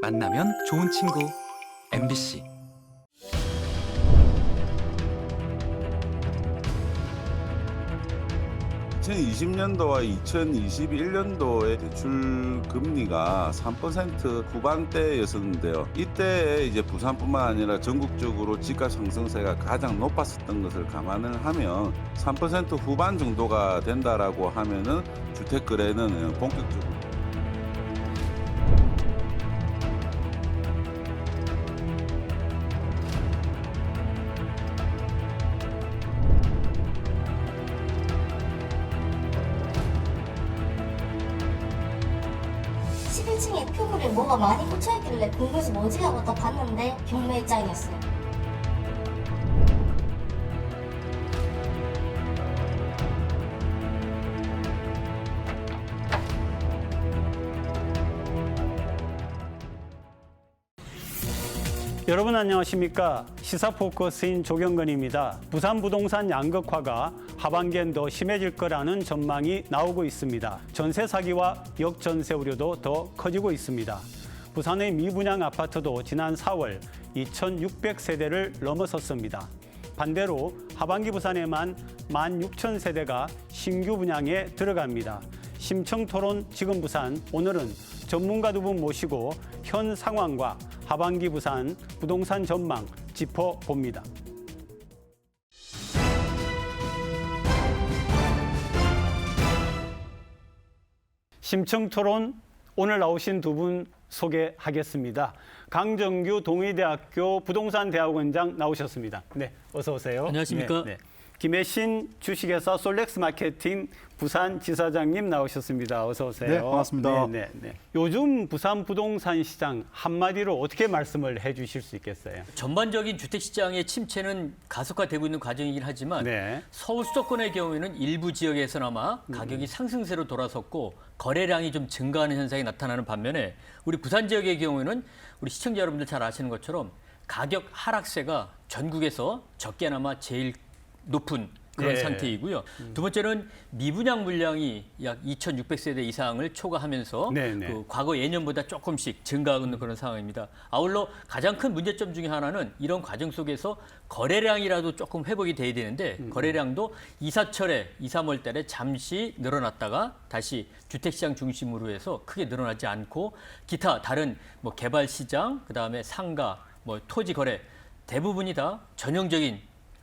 만나면 좋은 친구 MBC. (2020년도와) 2021년도의 대출 금리가 3% 후반대였었는데요. 이때 이제 부산뿐만 아니라 전국적으로 집값 상승세가 가장 높았었던 것을 감안을 하면 3% 후반 정도가 된다라고 하면은 주택 거래는 본격적으로 층에 표물에 뭐가 많이 꽂혀있길래 궁금해서 뭐지 하고 딱 봤는데 경매 입장이었어요. 여러분 안녕하십니까? 시사포커스인 조경건입니다. 부산 부동산 양극화가 하반기엔 더 심해질 거라는 전망이 나오고 있습니다. 전세 사기와 역전세 우려도 더 커지고 있습니다. 부산의 미분양 아파트도 지난 4월 2,600세대를 넘어섰습니다. 반대로 하반기 부산에만 16,000세대가 신규 분양에 들어갑니다. 심층토론 지금 부산, 오늘은 전문가 두 분 모시고 현 상황과 하반기 부산 부동산 전망 짚어봅니다. 심층토론 오늘 나오신 두 분 소개하겠습니다. 강정규 동의대학교 부동산대학원장 나오셨습니다. 네, 어서 오세요. 안녕하십니까? 네. 김혜신 주식회사 솔렉스 마케팅 부산 지사장님 나오셨습니다. 어서 오세요. 네, 반갑습니다. 요즘 부산 부동산 시장 한마디로 어떻게 말씀을 해주실 수 있겠어요? 전반적인 주택시장의 침체는 가속화되고 있는 과정이긴 하지만 네. 서울 수도권의 경우에는 일부 지역에서나마 가격이 상승세로 돌아섰고 거래량이 좀 증가하는 현상이 나타나는 반면에 우리 부산 지역의 경우에는 우리 시청자 여러분들 잘 아시는 것처럼 가격 하락세가 전국에서 적게나마 제일 높은 그런 네. 상태이고요. 두 번째는 미분양 물량이 약 2,600세대 이상을 초과하면서 네. 그 과거 예년보다 조금씩 증가하고 있는 그런 상황입니다. 아울러 가장 큰 문제점 중에 하나는 이런 과정 속에서 거래량이라도 조금 회복이 돼야 되는데 거래량도 2, 3월 달에 잠시 늘어났다가 다시 주택시장 중심으로 해서 크게 늘어나지 않고 기타 다른 뭐 개발 시장, 그다음에 상가, 뭐 토지 거래 대부분이 다 전형적인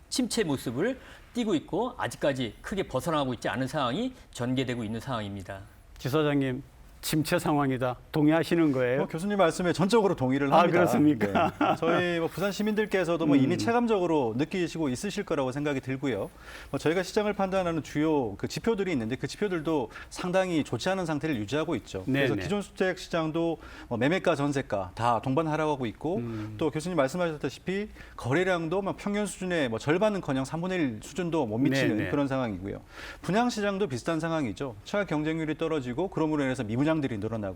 침체 모습을 띠고 있고 아직까지 크게 벗어나고 있지 않은 상황이 전개되고 있는 상황입니다. 지사장님, 침체 상황이다. 동의하시는 거예요? 교수님 말씀에 전적으로 동의를 합니다. 그렇습니까? 네. 저희 부산 시민들께서도 이미 체감적으로 느끼시고 있으실 거라고 생각이 들고요. 저희가 시장을 판단하는 주요 그 지표들이 있는데 그 지표들도 상당히 좋지 않은 상태를 유지하고 있죠. 그래서 기존 주택 시장도 매매가, 전세가 다 동반 하락하고 있고 또 교수님 말씀하셨다시피 거래량도 평년 수준의 절반은커녕 3분의 1 수준도 못 미치는 그런 상황이고요. 분양 시장도 비슷한 상황이죠. 청약 경쟁률이 떨어지고 그럼으로 인해서 미분양 들이 늘어나고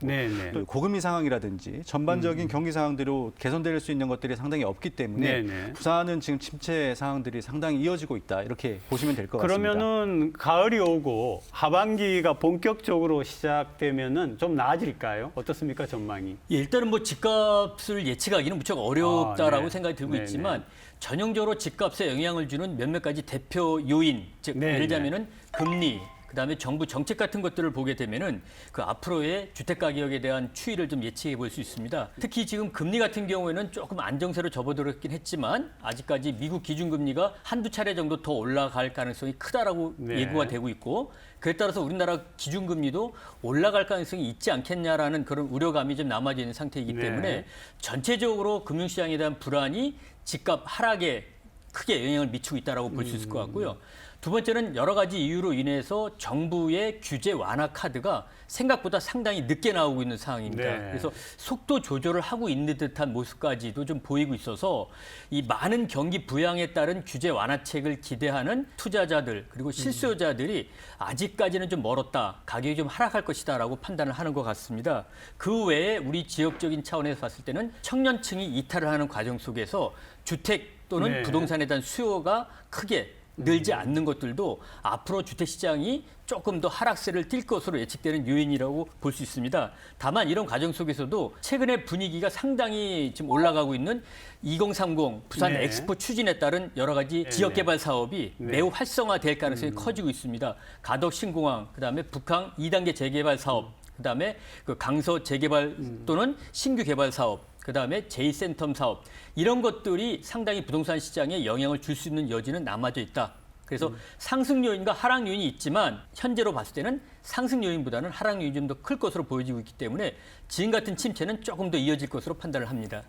또 고금리 상황이라든지 전반적인 경기 상황대로 개선될 수 있는 것들이 상당히 없기 때문에 부산은 지금 침체 상황들이 상당히 이어지고 있다 이렇게 보시면 될 것 같습니다. 그러면은 가을이 오고 하반기가 본격적으로 시작되면은 좀 나아질까요? 어떻습니까 전망이? 예, 일단은 뭐 집값을 예측하기는 무척 어렵다라고 생각이 들고 있지만 전형적으로 집값에 영향을 주는 몇몇 가지 대표 요인, 즉 예를 들자면은 금리, 그다음에 정부 정책 같은 것들을 보게 되면은 그 앞으로의 주택 가격에 대한 추이를 좀 예측해 볼 수 있습니다. 특히 지금 금리 같은 경우에는 조금 안정세로 접어들었긴 했지만 아직까지 미국 기준금리가 한두 차례 정도 더 올라갈 가능성이 크다라고 예고가 되고 있고 그에 따라서 우리나라 기준금리도 올라갈 가능성이 있지 않겠냐라는 그런 우려감이 좀 남아져 있는 상태이기 때문에 전체적으로 금융시장에 대한 불안이 집값 하락에 크게 영향을 미치고 있다고 볼 수 있을 것 같고요. 두 번째는 여러 가지 이유로 인해서 정부의 규제 완화 카드가 생각보다 상당히 늦게 나오고 있는 상황입니다. 그래서 속도 조절을 하고 있는 듯한 모습까지도 좀 보이고 있어서 이 많은 경기 부양에 따른 규제 완화책을 기대하는 투자자들 그리고 실수요자들이 아직까지는 좀 멀었다, 가격이 좀 하락할 것이다라고 판단을 하는 것 같습니다. 그 외에 우리 지역적인 차원에서 봤을 때는 청년층이 이탈을 하는 과정 속에서 주택 또는 부동산에 대한 수요가 크게 늘지 않는 것들도 앞으로 주택시장이 조금 더 하락세를 띌 것으로 예측되는 요인이라고 볼 수 있습니다. 다만 이런 과정 속에서도 최근에 분위기가 상당히 지금 올라가고 있는 2030 부산 네. 엑스포 추진에 따른 여러 가지 지역개발 사업이 네. 매우 활성화될 가능성이 커지고 있습니다. 가덕 신공항, 그다음에 북항 2단계 재개발 사업, 그다음에 그 강서 재개발 또는 신규 개발 사업, 그다음에 제2센텀 사업 이런 것들이 상당히 부동산 시장에 영향을 줄 수 있는 여지는 남아져 있다. 그래서 상승 요인과 하락 요인이 있지만 현재로 봤을 때는 상승 요인보다는 하락 요인이 좀 더 클 것으로 보여지고 있기 때문에 지금 같은 침체는 조금 더 이어질 것으로 판단을 합니다.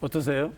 어떠세요?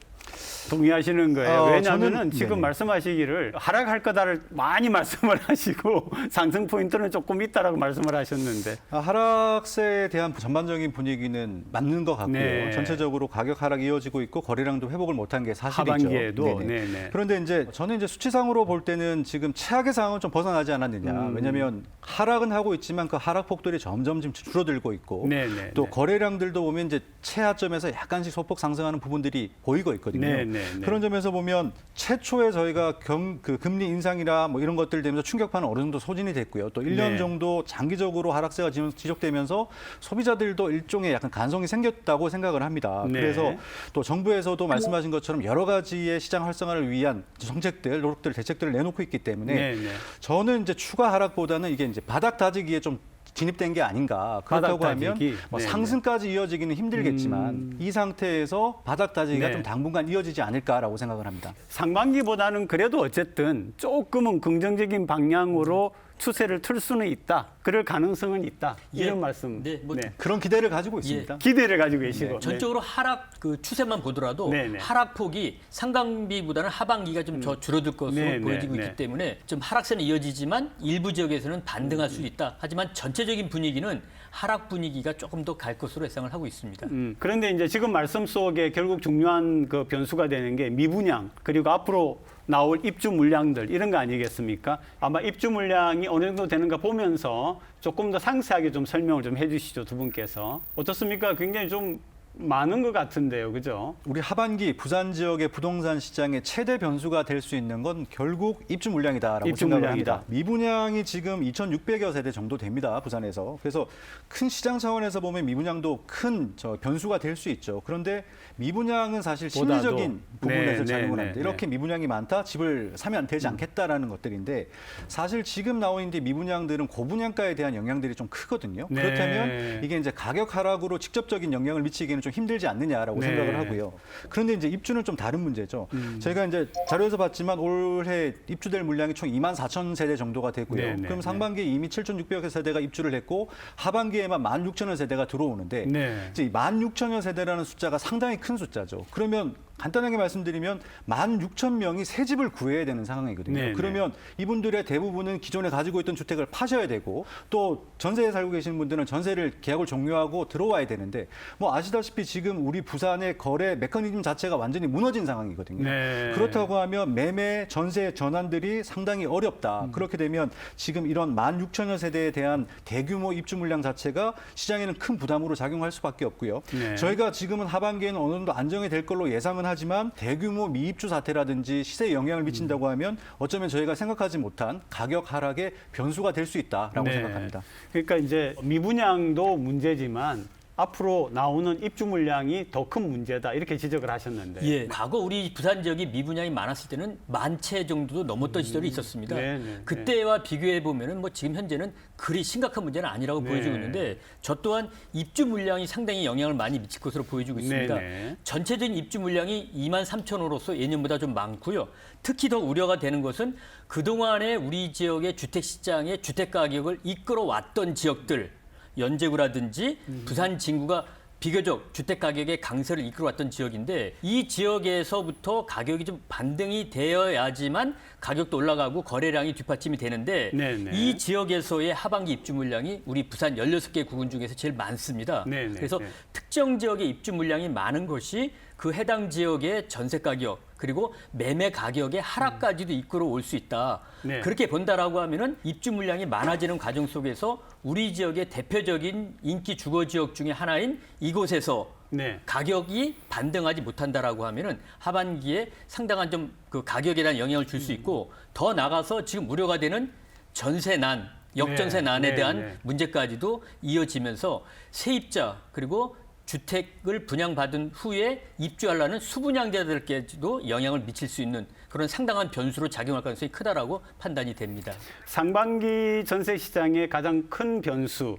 동의하시는 거예요. 왜냐하면 저는- 지금 네네. 말씀하시기를 하락할 거다를 많이 말씀을 하시고 상승 포인트는 조금 있다라고 말씀을 하셨는데. 하락세에 대한 전반적인 분위기는 맞는 것 같고요. 네. 전체적으로 가격 하락이 이어지고 있고 거래량도 회복을 못한 게 사실이죠. 하반기에도. 네네. 네네. 그런데 이제 저는 이제 수치상으로 볼 때는 지금 최악의 상황은 좀 벗어나지 않았느냐. 왜냐하면 하락은 하고 있지만 그 하락폭들이 점점 지금 줄어들고 있고 네네. 또 거래량들도 보면 이제 최하점에서 약간씩 소폭 상승하는 부분들이 보이고 있거든요. 네네. 그런 점에서 보면 최초에 저희가 그 금리 인상이나 뭐 이런 것들 되면서 충격파는 어느 정도 소진이 됐고요. 또 1년 네. 정도 장기적으로 하락세가 지속되면서 소비자들도 일종의 약간 간성이 생겼다고 생각을 합니다. 네. 그래서 또 정부에서도 말씀하신 것처럼 여러 가지의 시장 활성화를 위한 정책들, 노력들, 대책들을 내놓고 있기 때문에 네네. 저는 이제 추가 하락보다는 이게 이제 바닥 다지기에 좀 진입된 게 아닌가. 그렇다고 바닥 하면 다지기? 뭐 네네. 상승까지 이어지기는 힘들겠지만 이 상태에서 바닥 다지기가 네. 좀 당분간 이어지지 않을까라고 생각을 합니다. 상반기보다는 그래도 어쨌든 조금은 긍정적인 방향으로 추세를 틀 수는 있다. 그럴 가능성은 있다. 이런 예. 말씀. 네, 뭐 그런 기대를 가지고 있습니다. 기대를 가지고 계시고. 전적으로 하락 그 추세만 보더라도 네네. 하락폭이 상반기보다는 하반기가 좀 더 줄어들 것으로 네네. 보여지고 네. 있기 때문에 좀 하락세는 이어지지만 일부 지역에서는 반등할 수 있다. 하지만 전체적인 분위기는 하락 분위기가 조금 더 갈 것으로 예상을 하고 있습니다. 그런데 이제 지금 말씀 속에 결국 중요한 그 변수가 되는 게 미분양 그리고 앞으로 나올 입주 물량들 이런 거 아니겠습니까? 아마 입주 물량이 어느 정도 되는가 보면서 조금 더 상세하게 좀 설명을 좀 해주시죠, 두 분께서. 어떻습니까? 굉장히 좀 많은 것 같은데요, 그죠? 우리 하반기 부산 지역의 부동산 시장의 최대 변수가 될 수 있는 건 결국 입주 물량이다라고 입주 생각을 물량이다. 합니다. 미분양이 지금 2,600여 세대 정도 됩니다. 부산에서. 그래서 큰 시장 차원에서 보면 미분양도 큰 변수가 될 수 있죠. 그런데 미분양은 사실 보다도. 심리적인 부분에서 네, 작용을 네, 합니다. 네, 이렇게 미분양이 많다, 집을 사면 되지 않겠다라는 것들인데 사실 지금 나와 있는 미분양들은 고분양가에 대한 영향들이 좀 크거든요. 네. 그렇다면 이게 이제 가격 하락으로 직접적인 영향을 미치기에는 좀 힘들지 않느냐라고 네. 생각을 하고요. 그런데 이제 입주는 좀 다른 문제죠. 저희가 이제 자료에서 봤지만 올해 입주될 물량이 총 24,000세대 정도가 되고요. 네, 네, 그럼 네. 상반기에 이미 7,600여 세대가 입주를 했고 하반기에만 16,000여 세대가 들어오는데 네. 이제 16,000여 세대라는 숫자가 상당히 큰 숫자죠. 그러면 간단하게 말씀드리면 16,000명이 새 집을 구해야 되는 상황이거든요. 네, 그러면 이분들의 대부분은 기존에 가지고 있던 주택을 파셔야 되고 또 전세에 살고 계시는 분들은 전세를 계약을 종료하고 들어와야 되는데 뭐 아시다시피 지금 우리 부산의 거래 메커니즘 자체가 완전히 무너진 상황이거든요. 네. 그렇다고 하면 매매 전세 전환들이 상당히 어렵다. 그렇게 되면 지금 이런 16,000여 세대에 대한 대규모 입주 물량 자체가 시장에는 큰 부담으로 작용할 수밖에 없고요. 네. 저희가 지금은 하반기에는 어느 정도 안정이 될 걸로 예상은 하지만 대규모 미입주 사태라든지 시세에 영향을 미친다고 하면 어쩌면 저희가 생각하지 못한 가격 하락의 변수가 될 수 있다라고 네. 생각합니다. 그러니까 이제 미분양도 문제지만 앞으로 나오는 입주 물량이 더 큰 문제다 이렇게 지적을 하셨는데. 예, 과거 우리 부산 지역이 미분양이 많았을 때는 10,000채 정도도 넘었던 시절이 있었습니다. 네, 네, 그때와 비교해 보면은 뭐 지금 현재는 그리 심각한 문제는 아니라고 네. 보여지고 있는데 저 또한 입주 물량이 상당히 영향을 많이 미칠 것으로 보여지고 있습니다. 네, 네. 전체적인 입주 물량이 23,000호로서 예년보다 좀 많고요. 특히 더 우려가 되는 것은 그동안에 우리 지역의 주택 시장의 주택 가격을 이끌어왔던 지역들 연제구라든지 부산 진구가 비교적 주택 가격의 강세를 이끌어왔던 지역인데 이 지역에서부터 가격이 좀 반등이 되어야지만 가격도 올라가고 거래량이 뒷받침이 되는데 네네. 이 지역에서의 하반기 입주 물량이 우리 부산 16개 구군 중에서 제일 많습니다. 네네. 그래서 네. 특정 지역의 입주 물량이 많은 것이 그 해당 지역의 전세 가격 그리고 매매 가격의 하락까지도 이끌어 올 수 있다. 네. 그렇게 본다라고 하면은 입주 물량이 많아지는 과정 속에서 우리 지역의 대표적인 인기 주거 지역 중에 하나인 이곳에서 네. 가격이 반등하지 못한다라고 하면은 하반기에 상당한 좀 그 가격에 대한 영향을 줄 수 있고 더 나가서 지금 우려가 되는 전세난, 역전세난에 네, 대한 네. 문제까지도 이어지면서 세입자 그리고 주택을 분양받은 후에 입주하려는 수분양자들께도 영향을 미칠 수 있는 그런 상당한 변수로 작용할 가능성이 크다라고 판단이 됩니다. 상반기 전세 시장의 가장 큰 변수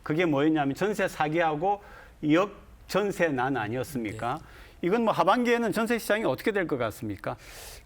그게 뭐였냐면 전세 사기하고 역전세난 아니었습니까? 이건 뭐 하반기에는 전세 시장이 어떻게 될 것 같습니까?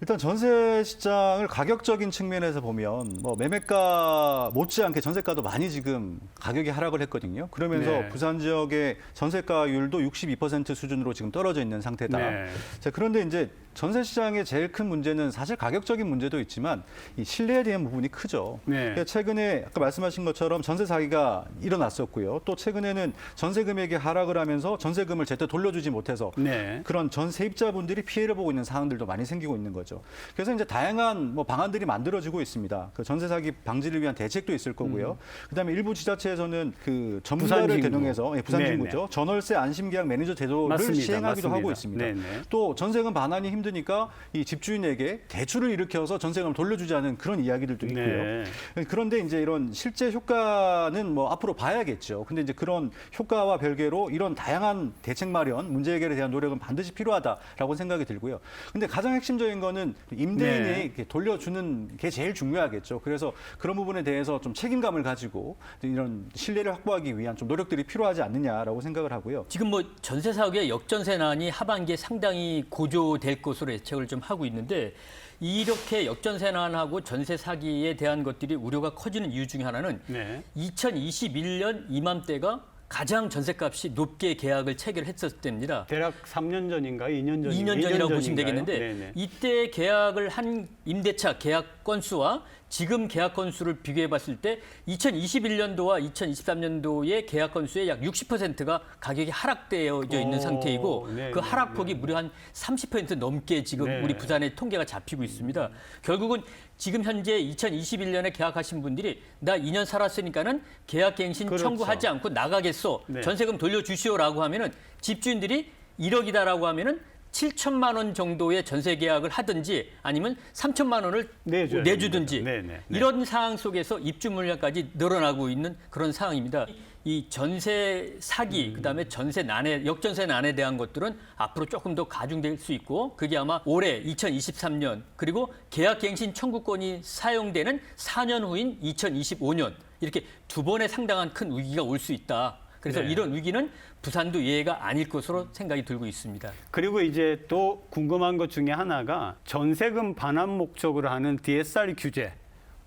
일단 전세 시장을 가격적인 측면에서 보면 뭐 매매가 못지않게 전세가도 많이 지금 가격이 하락을 했거든요. 그러면서 네. 부산 지역의 전세가율도 62% 수준으로 지금 떨어져 있는 상태다. 네. 자, 그런데 이제 전세 시장의 제일 큰 문제는 사실 가격적인 문제도 있지만 이 신뢰에 대한 부분이 크죠. 네. 최근에 아까 말씀하신 것처럼 전세 사기가 일어났었고요. 또 최근에는 전세 금액이 하락을 하면서 전세금을 제때 돌려주지 못해서 네. 그런 전 세입자분들이 피해를 보고 있는 상황들도 많이 생기고 있는 거죠. 그래서 이제 다양한 뭐 방안들이 만들어지고 있습니다. 그 전세 사기 방지를 위한 대책도 있을 거고요. 그다음에 일부 지자체에서는 그 전문가를 부산진구. 개명해서 부산진구죠. 전월세 안심계약 매니저 제도를 맞습니다. 시행하기도 맞습니다. 하고 있습니다. 네네. 또 전세금 반환이 힘드니까 이 집주인에게 대출을 일으켜서 전세금을 돌려주자는 그런 이야기들도 있고요. 네. 그런데 이제 이런 실제 효과는 뭐 앞으로 봐야겠죠. 근데 이제 그런 효과와 별개로 이런 다양한 대책 마련, 문제 해결에 대한 노력은 반드시 필요하다라고 생각이 들고요. 근데 가장 핵심적인 거는 임대인이 네. 이렇게 돌려주는 게 제일 중요하겠죠. 그래서 그런 부분에 대해서 좀 책임감을 가지고 이런 신뢰를 확보하기 위한 좀 노력들이 필요하지 않느냐라고 생각을 하고요. 지금 뭐 전세 사기의 역전세난이 하반기에 상당히 고조될 것으로 예측을 좀 하고 있는데 이렇게 역전세난하고 전세 사기에 대한 것들이 우려가 커지는 이유 중에 하나는 네. 2021년 이맘때가 가장 전세값이 높게 계약을 체결했었을 때입니다. 대략 3년 전인가요? 2년 전인가요? 2년 전이라고 보시면 되겠는데 네네. 이때 계약을 한 임대차 계약 건수와 지금 계약 건수를 비교해 봤을 때 2021년도와 2023년도의 계약 건수의 약 60%가 가격이 하락되어져 있는 상태이고 네, 그 네, 하락폭이 무려 한 30% 넘게 지금 네. 우리 부산의 통계가 잡히고 있습니다. 결국은 지금 현재 2021년에 계약하신 분들이 나 2년 살았으니까는 계약갱신 그렇죠. 청구하지 않고 나가겠어. 네. 전세금 돌려주시오라고 하면은 집주인들이 1억이다라고 하면은 7천만 원 정도의 전세 계약을 하든지 아니면 3천만 원을 내줘야 내주든지 됩니다. 네, 네, 네. 이런 상황 속에서 입주 물량까지 늘어나고 있는 그런 상황입니다. 이 전세 사기, 그다음에 전세 난에 역전세 난에 대한 것들은 앞으로 조금 더 가중될 수 있고 그게 아마 올해 2023년 그리고 계약갱신 청구권이 사용되는 4년 후인 2025년 이렇게 두 번의 상당한 큰 위기가 올 수 있다. 그래서 네. 이런 위기는 부산도 예외가 아닐 것으로 생각이 들고 있습니다. 그리고 이제 또 궁금한 것 중에 하나가 전세금 반환 목적으로 하는 DSR 규제.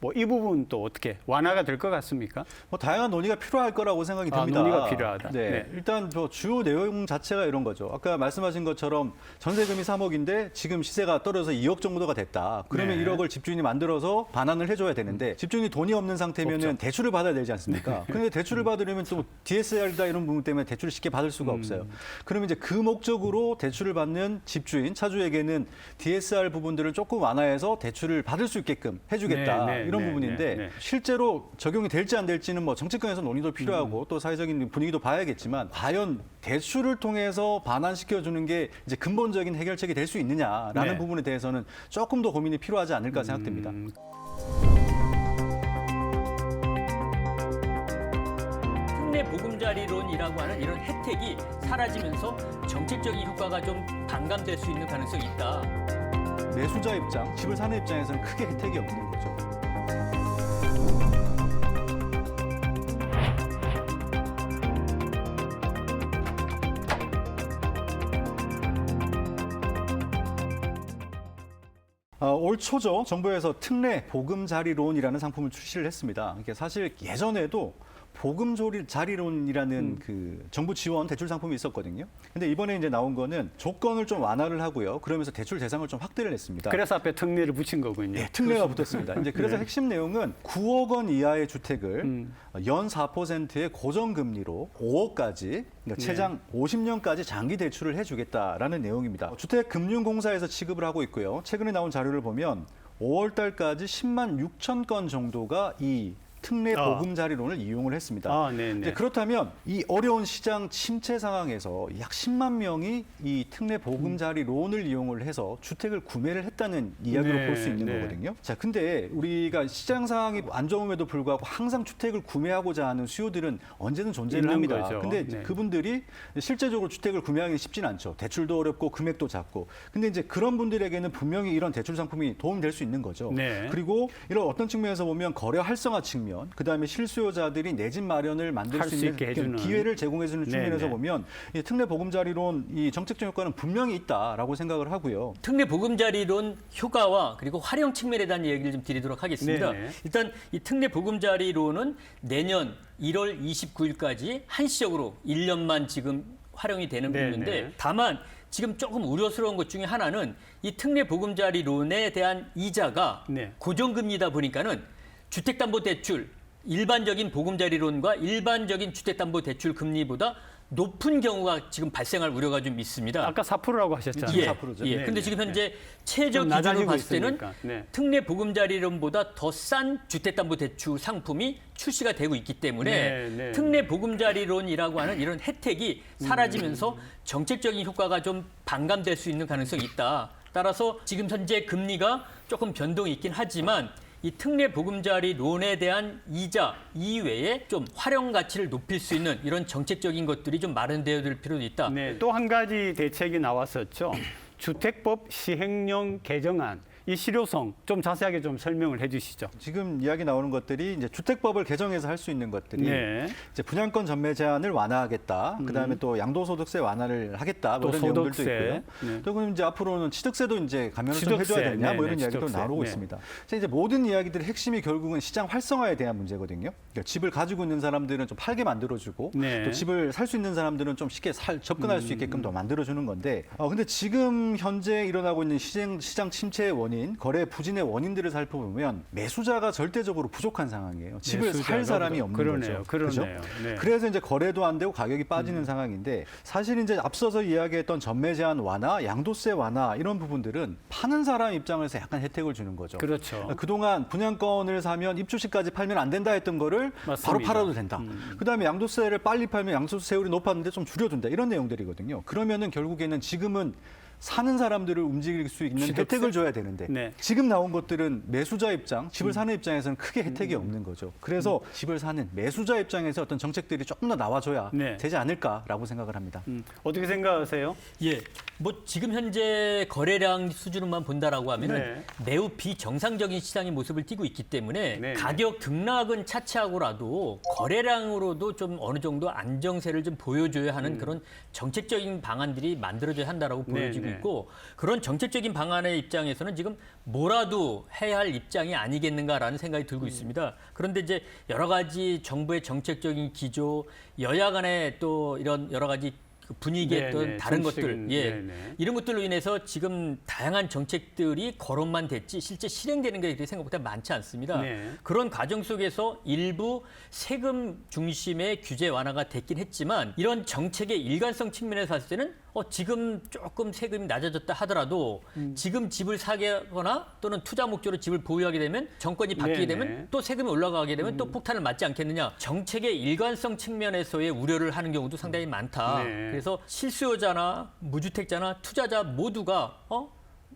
뭐 이 부분 또 어떻게 완화가 될 것 같습니까? 뭐 다양한 논의가 필요할 거라고 생각이 듭니다. 논의가 필요하다. 네. 네. 일단 저 주요 내용 자체가 이런 거죠. 아까 말씀하신 것처럼 전세금이 3억인데 지금 시세가 떨어져서 2억 정도가 됐다. 그러면 네. 1억을 집주인이 만들어서 반환을 해줘야 되는데 집주인이 돈이 없는 상태면은 대출을 받아야 되지 않습니까? 그런데 대출을 받으려면 또 DSR이다 이런 부분 때문에 대출을 쉽게 받을 수가 없어요. 그러면 이제 그 목적으로 대출을 받는 집주인, 차주에게는 DSR 부분들을 조금 완화해서 대출을 받을 수 있게끔 해주겠다. 네, 네, 이런 네, 부분인데 네, 네. 실제로 적용이 될지 안 될지는 뭐 정치권에서 논의도 필요하고 또 사회적인 분위기도 봐야겠지만 과연 대출을 통해서 반환시켜주는 게 이제 근본적인 해결책이 될 수 있느냐라는 네. 부분에 대해서는 조금 더 고민이 필요하지 않을까 생각됩니다. 특례 보금자리론이라고 하는 이런 혜택이 사라지면서 정책적인 효과가 좀 반감될 수 있는 가능성이 있다. 매수자 입장, 집을 사는 입장에서는 크게 혜택이 없는 거죠. 올 초죠. 정부에서 특례 보금자리론이라는 상품을 출시를 했습니다. 이게 사실 예전에도 보금자리론이라는 그 정부 지원 대출 상품이 있었거든요. 근데 이번에 이제 나온 거는 조건을 좀 완화를 하고요. 그러면서 대출 대상을 좀 확대를 했습니다. 그래서 앞에 특례를 붙인 거군요. 네, 특례가 붙었습니다. 이제 그래서 네. 핵심 내용은 9억 원 이하의 주택을 연 4%의 고정금리로 5억까지, 그러니까 최장 50년까지 장기 대출을 해주겠다라는 내용입니다. 주택금융공사에서 취급을 하고 있고요. 최근에 나온 자료를 보면 5월 달까지 10만 6천 건 정도가 이 특례 보금자리론을 이용을 했습니다. 네네. 이제 그렇다면 이 어려운 시장 침체 상황에서 약 10만 명이 이 특례 보금자리론을 이용을 해서 주택을 구매를 했다는 이야기로 네, 볼 수 있는 네. 거거든요. 자, 근데 우리가 시장 상황이 안 좋음에도 불구하고 항상 주택을 구매하고자 하는 수요들은 언제든 존재를 있는 합니다. 거죠. 근데 네. 그분들이 실제적으로 주택을 구매하기 쉽지는 않죠. 대출도 어렵고 금액도 작고. 근데 이제 그런 분들에게는 분명히 이런 대출 상품이 도움이 될 수 있는 거죠. 네. 그리고 이런 어떤 측면에서 보면 거래 활성화 측면, 그다음에 실수요자들이 내 집 마련을 만들 할 수 수 있는 있게 해주는. 기회를 제공해 주는 측면에서 네. 보면 이 특례 보금자리론 이 정책적 효과는 분명히 있다라고 생각을 하고요. 특례 보금자리론 효과와 그리고 활용 측면에 대한 얘기를 좀 드리도록 하겠습니다. 네네. 일단 이 특례 보금자리론은 내년 1월 29일까지 한시적으로 1년만 지금 활용이 되는 네네. 부분인데 다만 지금 조금 우려스러운 것 중에 하나는 이 특례 보금자리론에 대한 이자가 네. 고정금리다 보니까는 주택담보대출 일반적인 보금자리론과 일반적인 주택담보대출 금리보다 높은 경우가 지금 발생할 우려가 좀 있습니다. 아까 4%라고 하셨잖아요. 예, 4%죠. 예. 네, 근데 네, 지금 네. 현재 최저 좀 기준으로 낮아지고 봤을 때는 있으니까. 네. 특례 보금자리론보다 더 싼 주택담보대출 상품이 출시가 되고 있기 때문에 네, 네. 특례 보금자리론이라고 하는 이런 혜택이 사라지면서 정책적인 효과가 좀 반감될 수 있는 가능성이 있다. 따라서 지금 현재 금리가 조금 변동이 있긴 하지만 이 특례 보금자리론에 대한 이자 이외에 좀 활용 가치를 높일 수 있는 이런 정책적인 것들이 좀 마련되어야 될 필요도 있다. 네, 또 한 가지 대책이 나왔었죠. 주택법 시행령 개정안. 이 실효성 좀 자세하게 좀 설명을 해주시죠. 지금 이야기 나오는 것들이 이제 주택법을 개정해서 할 수 있는 것들이 네. 이제 분양권 전매 제한을 완화하겠다. 그다음에 또 양도소득세 완화를 하겠다. 뭐 또 이런 내용들도 소득세. 있고요. 네. 또 그럼 이제 앞으로는 취득세도 이제 감면을 좀 취득세. 해줘야 되냐. 뭐 네, 이런 네, 이야기도 취득세. 나오고 네. 있습니다. 자, 이제 모든 이야기들의 핵심이 결국은 시장 활성화에 대한 문제거든요. 그러니까 집을 가지고 있는 사람들은 좀 팔게 만들어주고 네. 또 집을 살 수 있는 사람들은 좀 쉽게 접근할 수 있게끔 더 만들어주는 건데. 근데 지금 현재 일어나고 있는 시장 침체의 원인, 거래 부진의 원인들을 살펴보면 매수자가 절대적으로 부족한 상황이에요. 집을 살 매수자가 사람이 없는 그러네요. 거죠. 그러네요. 그죠? 네. 그래서 이제 거래도 안 되고 가격이 빠지는 상황인데 사실 이제 앞서서 이야기했던 전매 제한 완화, 양도세 완화 이런 부분들은 파는 사람 입장에서 약간 혜택을 주는 거죠. 그렇죠. 그동안 분양권을 사면 입주시까지 팔면 안 된다 했던 거를 맞습니다. 바로 팔아도 된다. 그다음에 양도세를 빨리 팔면 양도세율이 높았는데 좀 줄여준다. 이런 내용들이거든요. 그러면은 결국에는 지금은 사는 사람들을 움직일 수 있는 취득세? 혜택을 줘야 되는데 네. 지금 나온 것들은 매수자 입장, 집을 사는 입장에서는 크게 혜택이 없는 거죠. 그래서 집을 사는 매수자 입장에서 어떤 정책들이 조금 더 나와줘야 네. 되지 않을까라고 생각을 합니다. 어떻게 생각하세요? 예, 뭐 지금 현재 거래량 수준으로만 본다라고 하면은 네. 매우 비정상적인 시장의 모습을 띠고 있기 때문에 네. 가격 등락은 차치하고라도 거래량으로도 좀 어느 정도 안정세를 좀 보여줘야 하는 그런 정책적인 방안들이 만들어져야 한다라고 보여지고 네. 있고 그런 정책적인 방안의 입장에서는 지금 뭐라도 해야 할 입장이 아니겠는가라는 생각이 들고 있습니다. 그런데 이제 여러 가지 정부의 정책적인 기조, 여야 간의 또 이런 여러 가지 분위기의 또 네, 다른 정치적인, 것들, 예, 네, 네. 이런 것들로 인해서 지금 다양한 정책들이 거론만 됐지 실제 실행되는 게 생각보다 많지 않습니다. 네. 그런 과정 속에서 일부 세금 중심의 규제 완화가 됐긴 했지만 이런 정책의 일관성 측면에서 봤을 때는 지금 조금 세금이 낮아졌다 하더라도 지금 집을 사거나 또는 투자 목적으로 집을 보유하게 되면 정권이 바뀌게 네네. 되면 또 세금이 올라가게 되면 또 폭탄을 맞지 않겠느냐. 정책의 일관성 측면에서의 우려를 하는 경우도 상당히 많다. 네. 그래서 실수요자나 무주택자나 투자자 모두가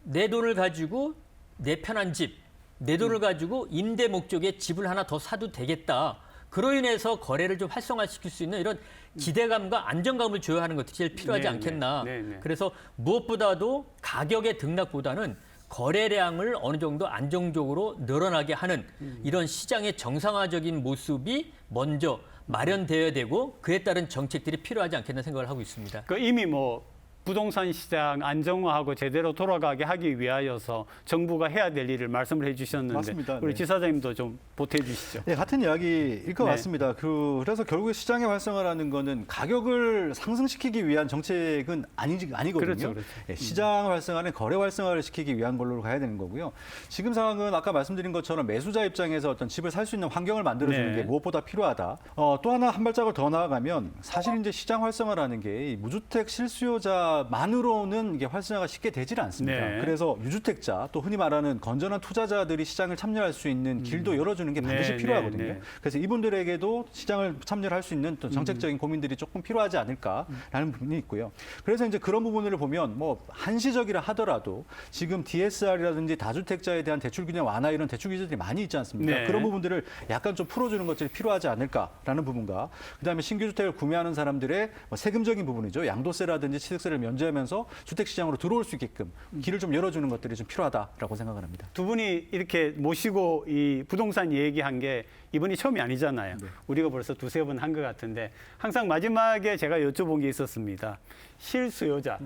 내 돈을 가지고 내 편한 집, 내 돈을 가지고 임대 목적의 집을 하나 더 사도 되겠다. 그로 인해서 거래를 좀 활성화시킬 수 있는 이런 기대감과 안정감을 줘야 하는 것들이 제일 필요하지 네네. 않겠나. 네네. 그래서 무엇보다도 가격의 등락보다는 거래량을 어느 정도 안정적으로 늘어나게 하는 이런 시장의 정상화적인 모습이 먼저 마련되어야 되고 그에 따른 정책들이 필요하지 않겠나 생각을 하고 있습니다. 이미 뭐 부동산 시장 안정화하고 제대로 돌아가게 하기 위하여서 정부가 해야 될 일을 말씀을 해주셨는데 맞습니다. 우리 네. 지사장님도 좀 보태주시죠. 네, 같은 이야기일 것 네. 같습니다. 그래서 결국에 시장의 활성화라는 거는 가격을 상승시키기 위한 정책은 아니거든요. 그렇죠. 네, 시장 활성화는 거래 활성화를 시키기 위한 걸로 가야 되는 거고요. 지금 상황은 아까 말씀드린 것처럼 매수자 입장에서 어떤 집을 살 수 있는 환경을 만들어주는 네. 게 무엇보다 필요하다. 또 하나 한 발짝을 더 나아가면 사실 이제 시장 활성화라는 게 이 무주택 실수요자만으로는 이게 활성화가 쉽게 되질 않습니다. 네. 그래서 유주택자 또 흔히 말하는 건전한 투자자들이 시장을 참여할 수 있는 길도 열어주는 게 반드시 네, 필요하거든요. 네, 네. 그래서 이분들에게도 시장을 참여를 할 수 있는 또 정책적인 고민들이 조금 필요하지 않을까라는 부분이 있고요. 그래서 이제 그런 부분을 보면 뭐 한시적이라 하더라도 지금 DSR이라든지 다주택자에 대한 대출 규제 완화 이런 대출 규제들이 많이 있지 않습니까? 네. 그런 부분들을 약간 좀 풀어주는 것들이 필요하지 않을까라는 부분과 그다음에 신규 주택을 구매하는 사람들의 뭐 세금적인 부분이죠. 양도세라든지 취득세를 면제하면서 주택 시장으로 들어올 수 있게끔 길을 좀 열어주는 것들이 좀 필요하다라고 생각을 합니다. 두 분이 이렇게 모시고 이 부동산 얘기한 게 이번이 처음이 아니잖아요. 네. 우리가 벌써 두세 번 한 것 같은데 항상 마지막에 제가 여쭤본 게 있었습니다. 실수요자.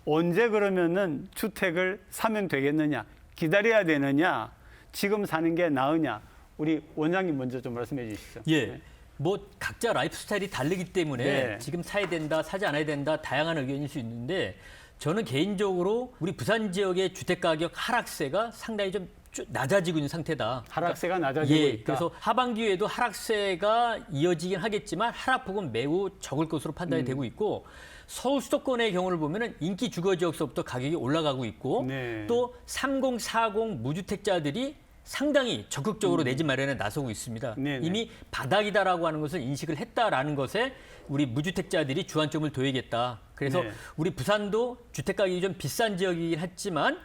언제 그러면은 주택을 사면 되겠느냐? 기다려야 되느냐? 지금 사는 게 나으냐? 우리 원장님 먼저 좀 말씀해 주시죠. 예. 네. 뭐 각자 라이프 스타일이 다르기 때문에 네. 지금 사야 된다, 사지 않아야 된다 다양한 의견일 수 있는데 저는 개인적으로 우리 부산 지역의 주택 가격 하락세가 상당히 좀 낮아지고 있는 상태다. 하락세가 낮아지고 예, 있다. 그래서 하반기에도 하락세가 이어지긴 하겠지만 하락폭은 매우 적을 것으로 판단이 되고 있고 서울 수도권의 경우를 보면은 인기 주거 지역서부터 가격이 올라가고 있고 네. 또 30, 40 무주택자들이 상당히 적극적으로 내 집 마련에 나서고 있습니다. 네네. 이미 바닥이다라고 하는 것을 인식을 했다라는 것에 우리 무주택자들이 주안점을 둬야겠다. 그래서 네. 우리 부산도 주택 가격이 좀 비싼 지역이긴 했지만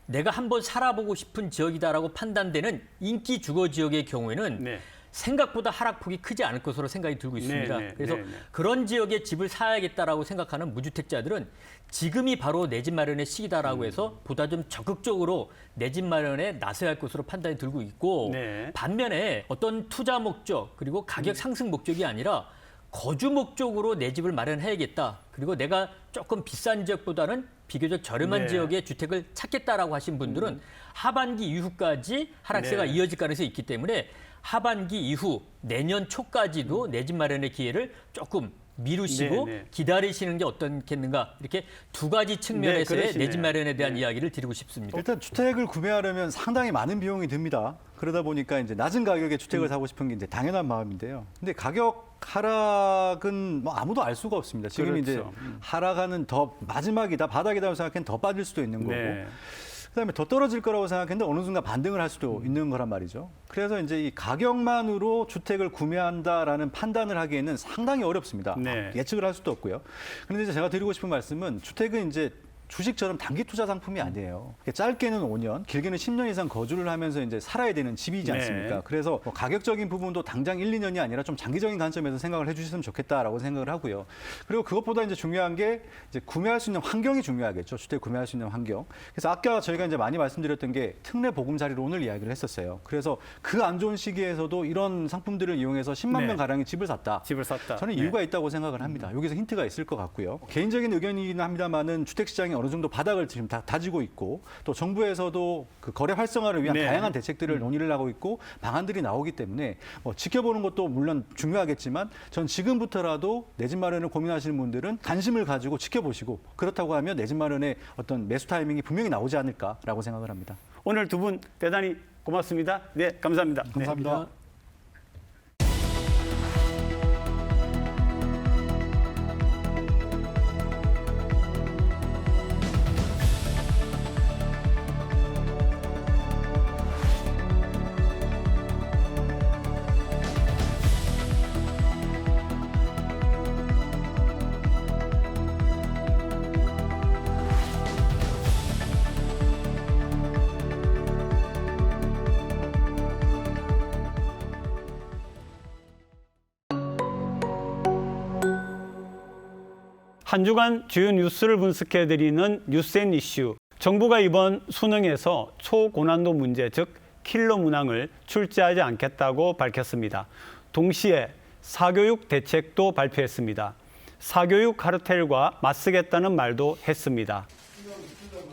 내가 한번 살아보고 싶은 지역이다라고 판단되는 인기 주거 지역의 경우에는 네. 생각보다 하락폭이 크지 않을 것으로 생각이 들고 있습니다. 네, 네, 그래서 네, 네. 그런 지역에 집을 사야겠다라고 생각하는 무주택자들은 지금이 바로 내 집 마련의 시기다라고 해서 보다 좀 적극적으로 내 집 마련에 나서야 할 것으로 판단이 들고 있고 네. 반면에 어떤 투자 목적 그리고 가격 상승 목적이 아니라 거주 목적으로 내 집을 마련해야겠다. 그리고 내가 조금 비싼 지역보다는 비교적 저렴한 네. 지역의 주택을 찾겠다라고 하신 분들은 하반기 이후까지 하락세가 네. 이어질 가능성이 있기 때문에 하반기 이후 내년 초까지도 내 집 마련의 기회를 조금 미루시고 네, 네. 기다리시는 게 어떻겠는가 이렇게 두 가지 측면에서의 그러시네요. 내 집 마련에 대한 네. 이야기를 드리고 싶습니다. 일단 주택을 구매하려면 상당히 많은 비용이 듭니다. 그러다 보니까 이제 낮은 가격에 주택을 사고 싶은 게 이제 당연한 마음인데요. 근데 가격 하락은 뭐 아무도 알 수가 없습니다. 지금 그렇죠. 이제 하락하는 더 마지막이다, 바닥이라고 생각하면 더 빠질 수도 있는 거고. 네. 그다음에 더 떨어질 거라고 생각했는데 어느 순간 반등을 할 수도 있는 거란 말이죠. 그래서 이제 이 가격만으로 주택을 구매한다라는 판단을 하기에는 상당히 어렵습니다. 네. 예측을 할 수도 없고요. 그런데 이제 제가 드리고 싶은 말씀은 주택은 이제 주식처럼 단기 투자 상품이 아니에요. 짧게는 5년, 길게는 10년 이상 거주를 하면서 이제 살아야 되는 집이지 네. 않습니까? 그래서 뭐 가격적인 부분도 당장 1, 2년이 아니라 좀 장기적인 관점에서 생각을 해주셨으면 좋겠다라고 생각을 하고요. 그리고 그것보다 이제 중요한 게 이제 구매할 수 있는 환경이 중요하겠죠. 주택 구매할 수 있는 환경. 그래서 아까 저희가 이제 많이 말씀드렸던 게 특례 보금자리로 오늘 이야기를 했었어요. 그래서 그 안 좋은 시기에서도 이런 상품들을 이용해서 10만 네. 명 가량의 집을 샀다. 집을 샀다. 저는 네. 이유가 있다고 생각을 합니다. 여기서 힌트가 있을 것 같고요. 개인적인 의견이긴 합니다만은 주택 시장이 어느 정도 바닥을 지금 다지고 있고 또 정부에서도 그 거래 활성화를 위한 네. 다양한 대책들을 논의를 하고 있고 방안들이 나오기 때문에 지켜보는 것도 물론 중요하겠지만 전 지금부터라도 내 집 마련을 고민하시는 분들은 관심을 가지고 지켜보시고 그렇다고 하면 내 집 마련의 어떤 매수 타이밍이 분명히 나오지 않을까라고 생각을 합니다. 오늘 두 분 대단히 고맙습니다. 네, 감사합니다. 네. 감사합니다. 한 주간 주요 뉴스를 분석해드리는 뉴스앤 이슈. 정부가 이번 수능에서 초고난도 문제, 즉 킬러 문항을 출제하지 않겠다고 밝혔습니다. 동시에 사교육 대책도 발표했습니다. 사교육 카르텔과 맞서겠다는 말도 했습니다.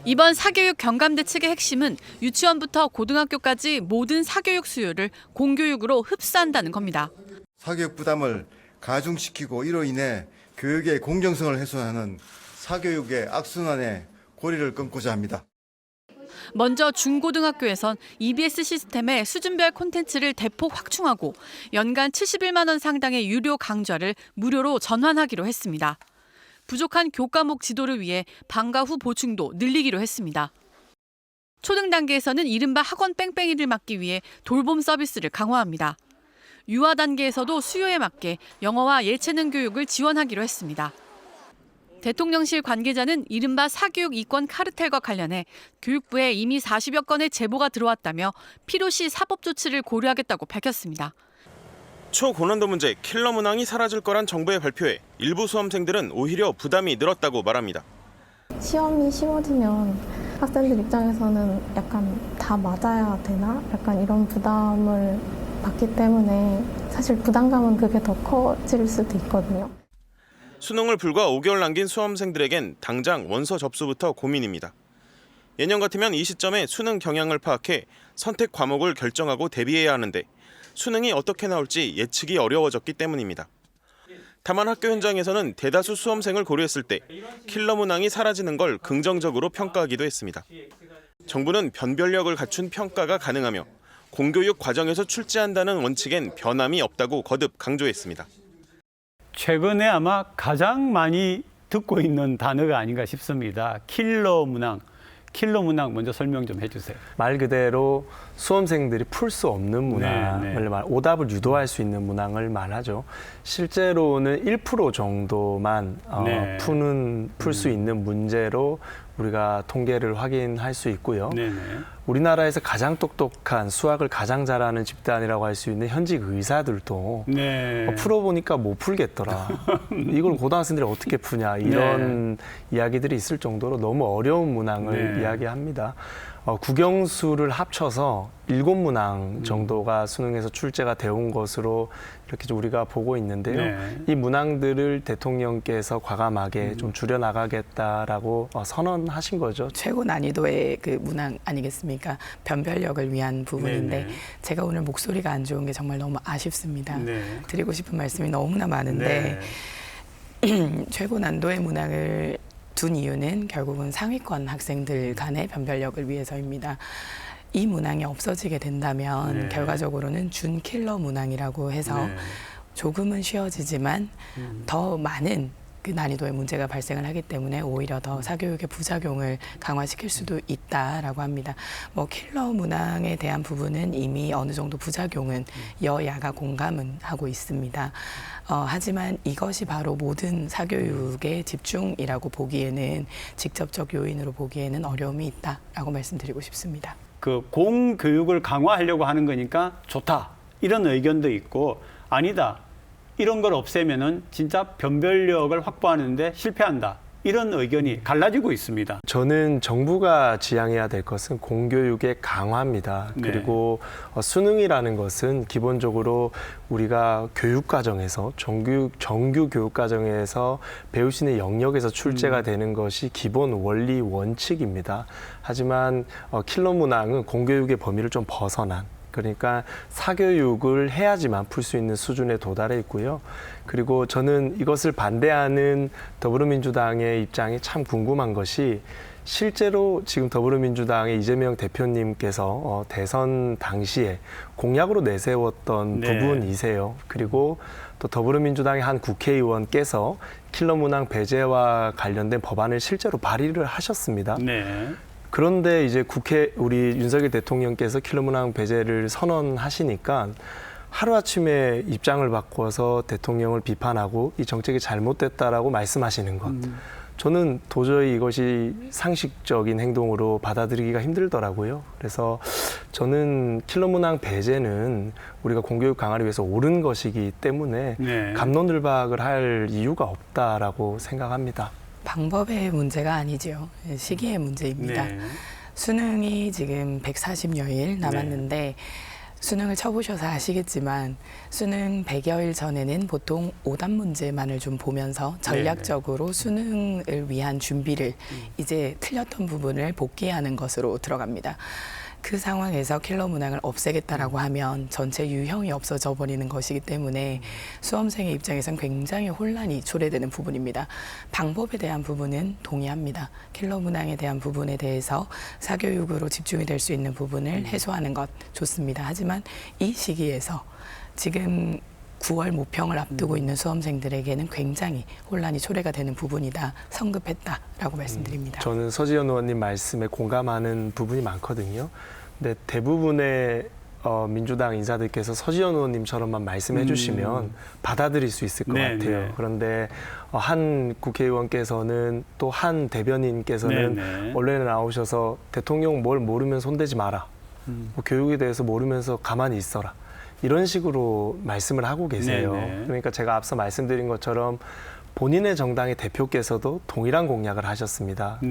이번 사교육 경감대 측의 핵심은 유치원부터 고등학교까지 모든 사교육 수요를 공교육으로 흡수한다는 겁니다. 사교육 부담을 가중시키고 이로 인해 교육의 공정성을 훼손하는 사교육의 악순환에 고리를 끊고자 합니다. 먼저 중고등학교에선 EBS 시스템의 수준별 콘텐츠를 대폭 확충하고 연간 71만 원 상당의 유료 강좌를 무료로 전환하기로 했습니다. 부족한 교과목 지도를 위해 방과 후 보충도 늘리기로 했습니다. 초등 단계에서는 이른바 학원 뺑뺑이를 막기 위해 돌봄 서비스를 강화합니다. 유아 단계에서도 수요에 맞게 영어와 예체능 교육을 지원하기로 했습니다. 대통령실 관계자는 이른바 사교육 이권 카르텔과 관련해 교육부에 이미 40여 건의 제보가 들어왔다며 필요시 사법 조치를 고려하겠다고 밝혔습니다. 초고난도 문제 킬러 문항이 사라질 거란 정부의 발표에 일부 수험생들은 오히려 부담이 늘었다고 말합니다. 시험이 쉬워지면 학생들 입장에서는 약간 다 맞아야 되나? 약간 이런 부담을 받기 때문에 사실 부담감은 그게 더 커질 수도 있거든요. 수능을 불과 5개월 남긴 수험생들에겐 당장 원서 접수부터 고민입니다. 예년 같으면 이 시점에 수능 경향을 파악해 선택 과목을 결정하고 대비해야 하는데 수능이 어떻게 나올지 예측이 어려워졌기 때문입니다. 다만 학교 현장에서는 대다수 수험생을 고려했을 때 킬러 문항이 사라지는 걸 긍정적으로 평가하기도 했습니다. 정부는 변별력을 갖춘 평가가 가능하며 공교육 과정에서 출제한다는 원칙엔 변함이 없다고 거듭 강조했습니다. 최근에 아마 가장 많이 듣고 있는 단어가 아닌가 싶습니다. 킬러 문항. 킬러 문항 먼저 설명 좀 해주세요. 말 그대로 수험생들이 풀 수 없는 문항을 오답을 유도할 수 있는 문항을 말하죠. 실제로는 1% 정도만 풀 수 있는 문제로 우리가 통계를 확인할 수 있고요. 우리나라에서 가장 똑똑한 수학을 가장 잘하는 집단이라고 할 수 있는 현직 의사들도 풀어보니까 못 풀겠더라. 이걸 고등학생들이 어떻게 푸냐 이런 이야기들이 있을 정도로 너무 어려운 문항을 이야기합니다. 국영수를 합쳐서 7문항 정도가 수능에서 출제가 되온 것으로 이렇게 좀 우리가 보고 있는데요. 이 문항들을 대통령께서 과감하게 좀 줄여나가겠다라고 선언하신 거죠. 최고 난이도의 그 문항 아니겠습니까? 변별력을 위한 부분인데 제가 오늘 목소리가 안 좋은 게 정말 너무 아쉽습니다. 드리고 싶은 말씀이 너무나 많은데 최고 난도의 문항을 둔 이유는 결국은 상위권 학생들 간의 변별력을 위해서입니다. 이 문항이 없어지게 된다면 결과적으로는 준킬러 문항이라고 해서 조금은 쉬워지지만 더 많은 그 난이도의 문제가 발생을 하기 때문에 오히려 더 사교육의 부작용을 강화시킬 수도 있다라고 합니다. 뭐 킬러 문항에 대한 부분은 이미 어느 정도 부작용은 여야가 공감은 하고 있습니다. 하지만 이것이 바로 모든 사교육의 집중이라고 보기에는 직접적 요인으로 보기에는 어려움이 있다라고 말씀드리고 싶습니다. 그 공교육을 강화하려고 하는 거니까 좋다 이런 의견도 있고 아니다. 이런 걸 없애면은 진짜 변별력을 확보하는데 실패한다. 이런 의견이 갈라지고 있습니다. 저는 정부가 지향해야 될 것은 공교육의 강화입니다. 그리고 수능이라는 것은 기본적으로 우리가 교육과정에서 정규 교육과정에서 배울 수 있는 영역에서 출제가 되는 것이 기본 원리 원칙입니다. 하지만 킬러 문항은 공교육의 범위를 좀 벗어난 그러니까 사교육을 해야지만 풀 수 있는 수준에 도달해 있고요. 그리고 저는 이것을 반대하는 더불어민주당의 입장이 참 궁금한 것이 실제로 지금 더불어민주당의 이재명 대표님께서 대선 당시에 공약으로 내세웠던 부분이세요. 그리고 또 더불어민주당의 한 국회의원께서 킬러 문항 배제와 관련된 법안을 실제로 발의를 하셨습니다. 그런데 이제 우리 윤석열 대통령께서 킬러 문항 배제를 선언하시니까 하루아침에 입장을 바꿔서 대통령을 비판하고 이 정책이 잘못됐다라고 말씀하시는 것. 저는 도저히 이것이 상식적인 행동으로 받아들이기가 힘들더라고요. 그래서 저는 킬러 문항 배제는 우리가 공교육 강화를 위해서 옳은 것이기 때문에 갑론을박을 할 이유가 없다라고 생각합니다. 방법의 문제가 아니죠. 시기의 문제입니다. 수능이 지금 140여일 남았는데 수능을 쳐보셔서 아시겠지만 수능 100여일 전에는 보통 오답 문제만을 좀 보면서 전략적으로 수능을 위한 준비를 이제 틀렸던 부분을 복귀하는 것으로 들어갑니다. 그 상황에서 킬러 문항을 없애겠다라고 하면 전체 유형이 없어져 버리는 것이기 때문에 수험생의 입장에선 굉장히 혼란이 초래되는 부분입니다. 방법에 대한 부분은 동의합니다. 킬러 문항에 대한 부분에 대해서 사교육으로 집중이 될 수 있는 부분을 해소하는 것 좋습니다. 하지만 이 시기에서 지금 9월 모평을 앞두고 있는 수험생들에게는 굉장히 혼란이 초래가 되는 부분이다. 성급했다라고 말씀드립니다. 저는 서지현 의원님 말씀에 공감하는 부분이 많거든요. 근데 대부분의 민주당 인사들께서 서지현 의원님처럼만 말씀해 주시면 받아들일 수 있을 것 같아요. 그런데 한 국회의원께서는 또 한 대변인께서는 언론에 나오셔서 대통령 뭘 모르면 손대지 마라. 뭐 교육에 대해서 모르면서 가만히 있어라. 이런 식으로 말씀을 하고 계세요. 그러니까 제가 앞서 말씀드린 것처럼 본인의 정당의 대표께서도 동일한 공약을 하셨습니다.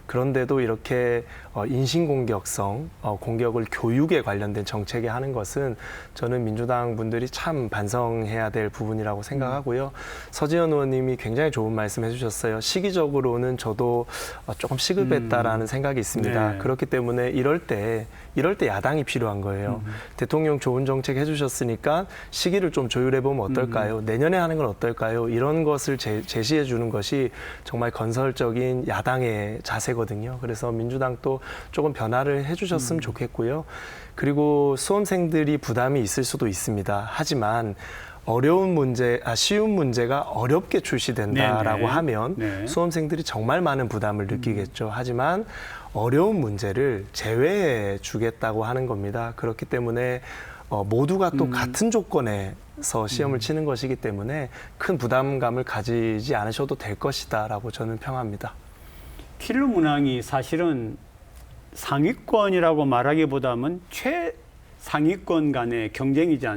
그런데도 이렇게 인신공격성, 공격을 교육에 관련된 정책에 하는 것은 저는 민주당 분들이 참 반성해야 될 부분이라고 생각하고요. 서지현 의원님이 굉장히 좋은 말씀 해주셨어요. 시기적으로는 저도 조금 시급했다라는 생각이 있습니다. 그렇기 때문에 이럴 때 야당이 필요한 거예요. 대통령 좋은 정책 해주셨으니까 시기를 좀 조율해보면 어떨까요? 내년에 하는 건 어떨까요? 이런 것을 제시해 주는 것이 정말 건설적인 야당의 자세거든요. 그래서 민주당도 조금 변화를 해주셨으면 좋겠고요. 그리고 수험생들이 부담이 있을 수도 있습니다. 하지만 쉬운 문제가 어렵게 출시된다라고 하면 수험생들이 정말 많은 부담을 느끼겠죠. 하지만 어려운 문제를 제외해 주겠다고 하는 겁니다. 그렇기 때문에 모두가 또 같은 조건에서 시험을 치는 것이기 때문에 큰 부담감을 가지지 않으셔도 될 것이다라고 저는 평합니다. 킬러 문항이 사실은 상위권이라고 말하기보다는 최상위권 간의 경쟁이지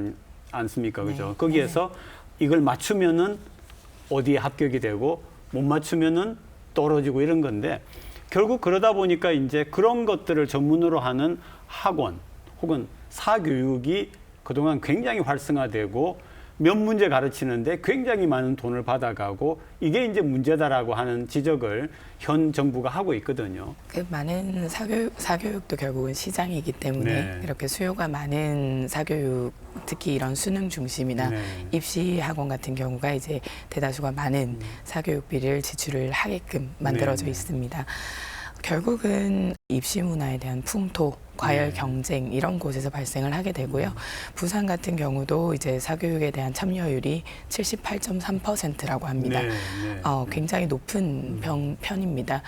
않습니까? 그죠? 거기에서 이걸 맞추면은 어디에 합격이 되고 못 맞추면은 떨어지고 이런 건데 결국 그러다 보니까 이제 그런 것들을 전문으로 하는 학원 혹은 사교육이 그동안 굉장히 활성화되고 몇 문제 가르치는데 굉장히 많은 돈을 받아가고 이게 이제 문제다라고 하는 지적을 현 정부가 하고 있거든요. 그 많은 사교육도 결국은 시장이기 때문에 이렇게 수요가 많은 사교육, 특히 이런 수능 중심이나 입시 학원 같은 경우가 이제 대다수가 많은 사교육비를 지출을 하게끔 만들어져 있습니다. 결국은 입시 문화에 대한 풍토, 과열 경쟁 이런 곳에서 발생을 하게 되고요. 부산 같은 경우도 이제 사교육에 대한 참여율이 78.3%라고 합니다. 굉장히 높은 편입니다.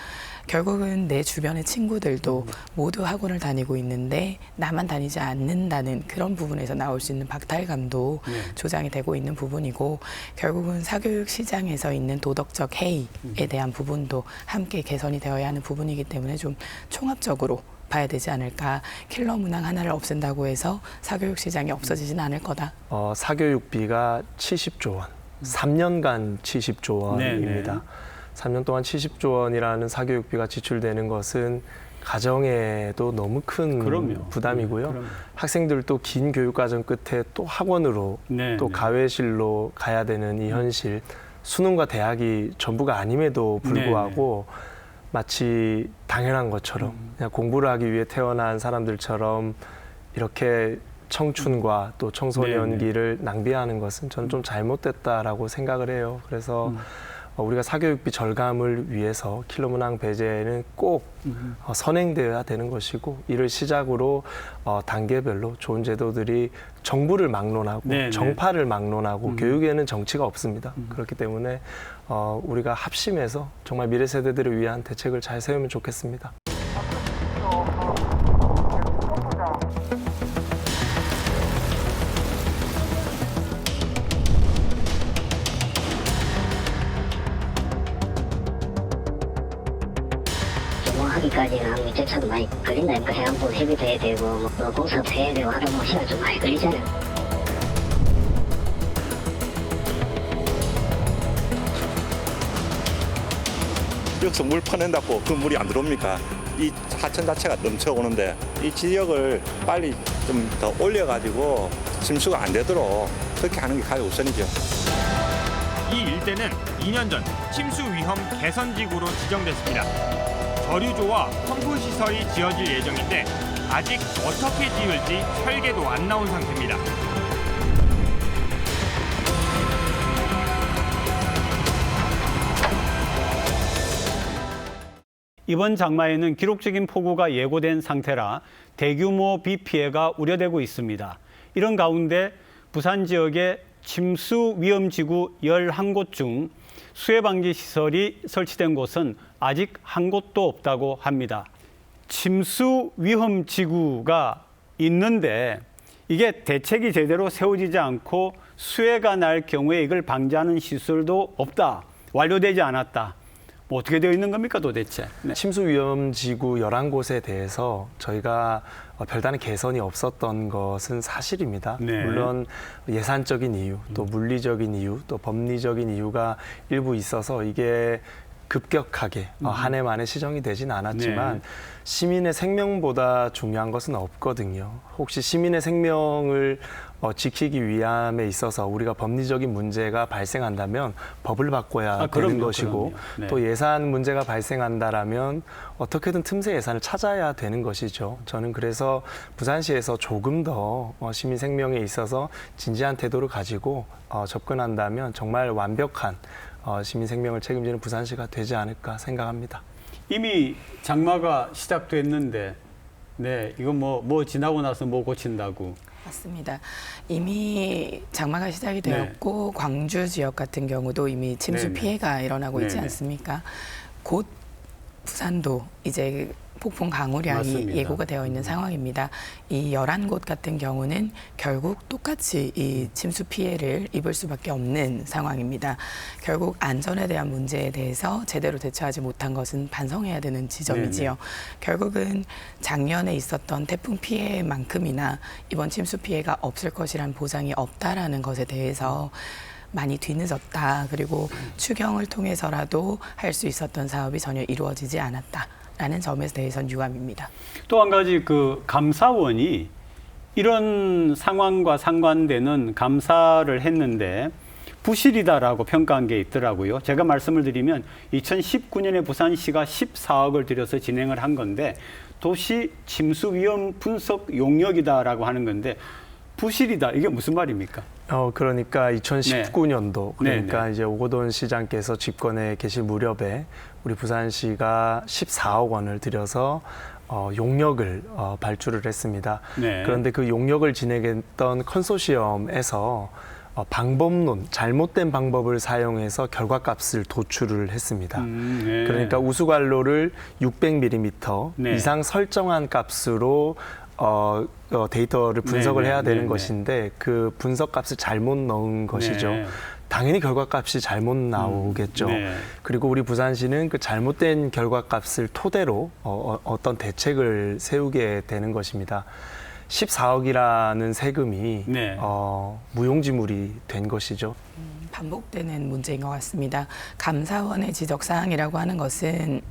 결국은 내 주변의 친구들도 모두 학원을 다니고 있는데 나만 다니지 않는다는 그런 부분에서 나올 수 있는 박탈감도 조장이 되고 있는 부분이고 결국은 사교육 시장에서 있는 도덕적 해이에 대한 부분도 함께 개선이 되어야 하는 부분이기 때문에 좀 총합적으로 봐야 되지 않을까. 킬러 문항 하나를 없앤다고 해서 사교육 시장이 없어지진 않을 거다. 사교육비가 70조 원, 3년간 70조 원입니다. 3년 동안 70조 원이라는 사교육비가 지출되는 것은 가정에도 너무 큰 부담이고요. 학생들도 긴 교육과정 끝에 또 학원으로 또 가외실로 가야 되는 이 현실, 수능과 대학이 전부가 아님에도 불구하고 마치 당연한 것처럼 그냥 공부를 하기 위해 태어난 사람들처럼 이렇게 청춘과 또 청소년기를 낭비하는 것은 저는 좀 잘못됐다라고 생각을 해요. 그래서 우리가 사교육비 절감을 위해서 킬러 문항 배제는 꼭 선행되어야 되는 것이고 이를 시작으로 단계별로 좋은 제도들이 정부를 막론하고 정파를 막론하고 교육에는 정치가 없습니다. 그렇기 때문에 우리가 합심해서 정말 미래 세대들을 위한 대책을 잘 세우면 좋겠습니다. 하기까지는 밑에차도 많이 걸린다. 그러니까 해안부 해비도 해야 되고 뭐 공사도 해야 되고 하다 보면 시간 좀 많이 걸리잖아요. 여기서 물 퍼낸다고 그 물이 안 들어옵니까? 이 하천 자체가 넘쳐오는데 이 지역을 빨리 좀 더 올려가지고 침수가 안 되도록 그렇게 하는 게 가장 우선이죠. 이 일대는 2년 전 침수 위험 개선지구로 지정됐습니다. 저류조와 펌프 시설이 지어질 예정인데 아직 어떻게 지을지 설계도 안 나온 상태입니다. 이번 장마에는 기록적인 폭우가 예고된 상태라 대규모 비 피해가 우려되고 있습니다. 이런 가운데 부산 지역의 침수 위험지구 11곳 중 수해 방지 시설이 설치된 곳은 아직 한 곳도 없다고 합니다. 침수 위험지구가 있는데 이게 대책이 제대로 세워지지 않고 수해가 날 경우에 이걸 방지하는 시설도 없다, 완료되지 않았다. 뭐 어떻게 되어 있는 겁니까 도대체? 네. 침수 위험지구 11곳에 대해서 저희가 별다른 개선이 없었던 것은 사실입니다. 네. 물론 예산적인 이유, 또 물리적인 이유, 또 법리적인 이유가 일부 있어서 이게 급격하게 한 해 만에 시정이 되진 않았지만 네. 시민의 생명보다 중요한 것은 없거든요. 혹시 시민의 생명을 지키기 위함에 있어서 우리가 법리적인 문제가 발생한다면 법을 바꿔야 되는 것이고 네. 또 예산 문제가 발생한다라면 어떻게든 틈새 예산을 찾아야 되는 것이죠. 저는 그래서 부산시에서 조금 더 시민 생명에 있어서 진지한 태도를 가지고 접근한다면 정말 완벽한 시민 생명을 책임지는 부산시가 되지 않을까 생각합니다. 이미 장마가 시작됐는데, 네, 이건 뭐 지나고 나서 뭐 고친다고. 맞습니다. 이미 장마가 시작이 되었고 네. 광주 지역 같은 경우도 이미 침수 네네. 피해가 일어나고 있지 네네. 않습니까? 곧 부산도 이제 폭풍 강우량이 맞습니다. 예고가 되어 있는 상황입니다. 이 11곳 같은 경우는 결국 똑같이 이 침수 피해를 입을 수밖에 없는 상황입니다. 결국 안전에 대한 문제에 대해서 제대로 대처하지 못한 것은 반성해야 되는 지점이지요. 네네. 결국은 작년에 있었던 태풍 피해만큼이나 이번 침수 피해가 없을 것이란 보장이 없다라는 것에 대해서 많이 뒤늦었다. 그리고 추경을 통해서라도 할 수 있었던 사업이 전혀 이루어지지 않았다라는 점에 대해서는 유감입니다. 또 한 가지 그 감사원이 이런 상황과 상관되는 감사를 했는데 부실이다라고 평가한 게 있더라고요. 제가 말씀을 드리면 2019년에 부산시가 14억을 들여서 진행을 한 건데 도시 침수 위험 분석 용역이다라고 하는 건데 부실이다. 이게 무슨 말입니까? 그러니까 2019년도 그러니까 네네. 이제 오거돈 시장께서 집권에 계실 무렵에 우리 부산시가 14억 원을 들여서 용역을 발주를 했습니다. 네. 그런데 그 용역을 진행했던 컨소시엄에서 방법론, 잘못된 방법을 사용해서 결과값을 도출을 했습니다. 네. 그러니까 우수관로를 600mm 네. 이상 설정한 값으로 데이터를 분석을 해야 되는 네네. 것인데 그 분석값을 잘못 넣은 것이죠. 네. 당연히 결과값이 잘못 나오겠죠. 네. 그리고 우리 부산시는 그 잘못된 결과값을 토대로 어떤 대책을 세우게 되는 것입니다. 14억이라는 세금이 네. 무용지물이 된 것이죠. 반복되는 문제인 것 같습니다. 감사원의 지적사항이라고 하는 것은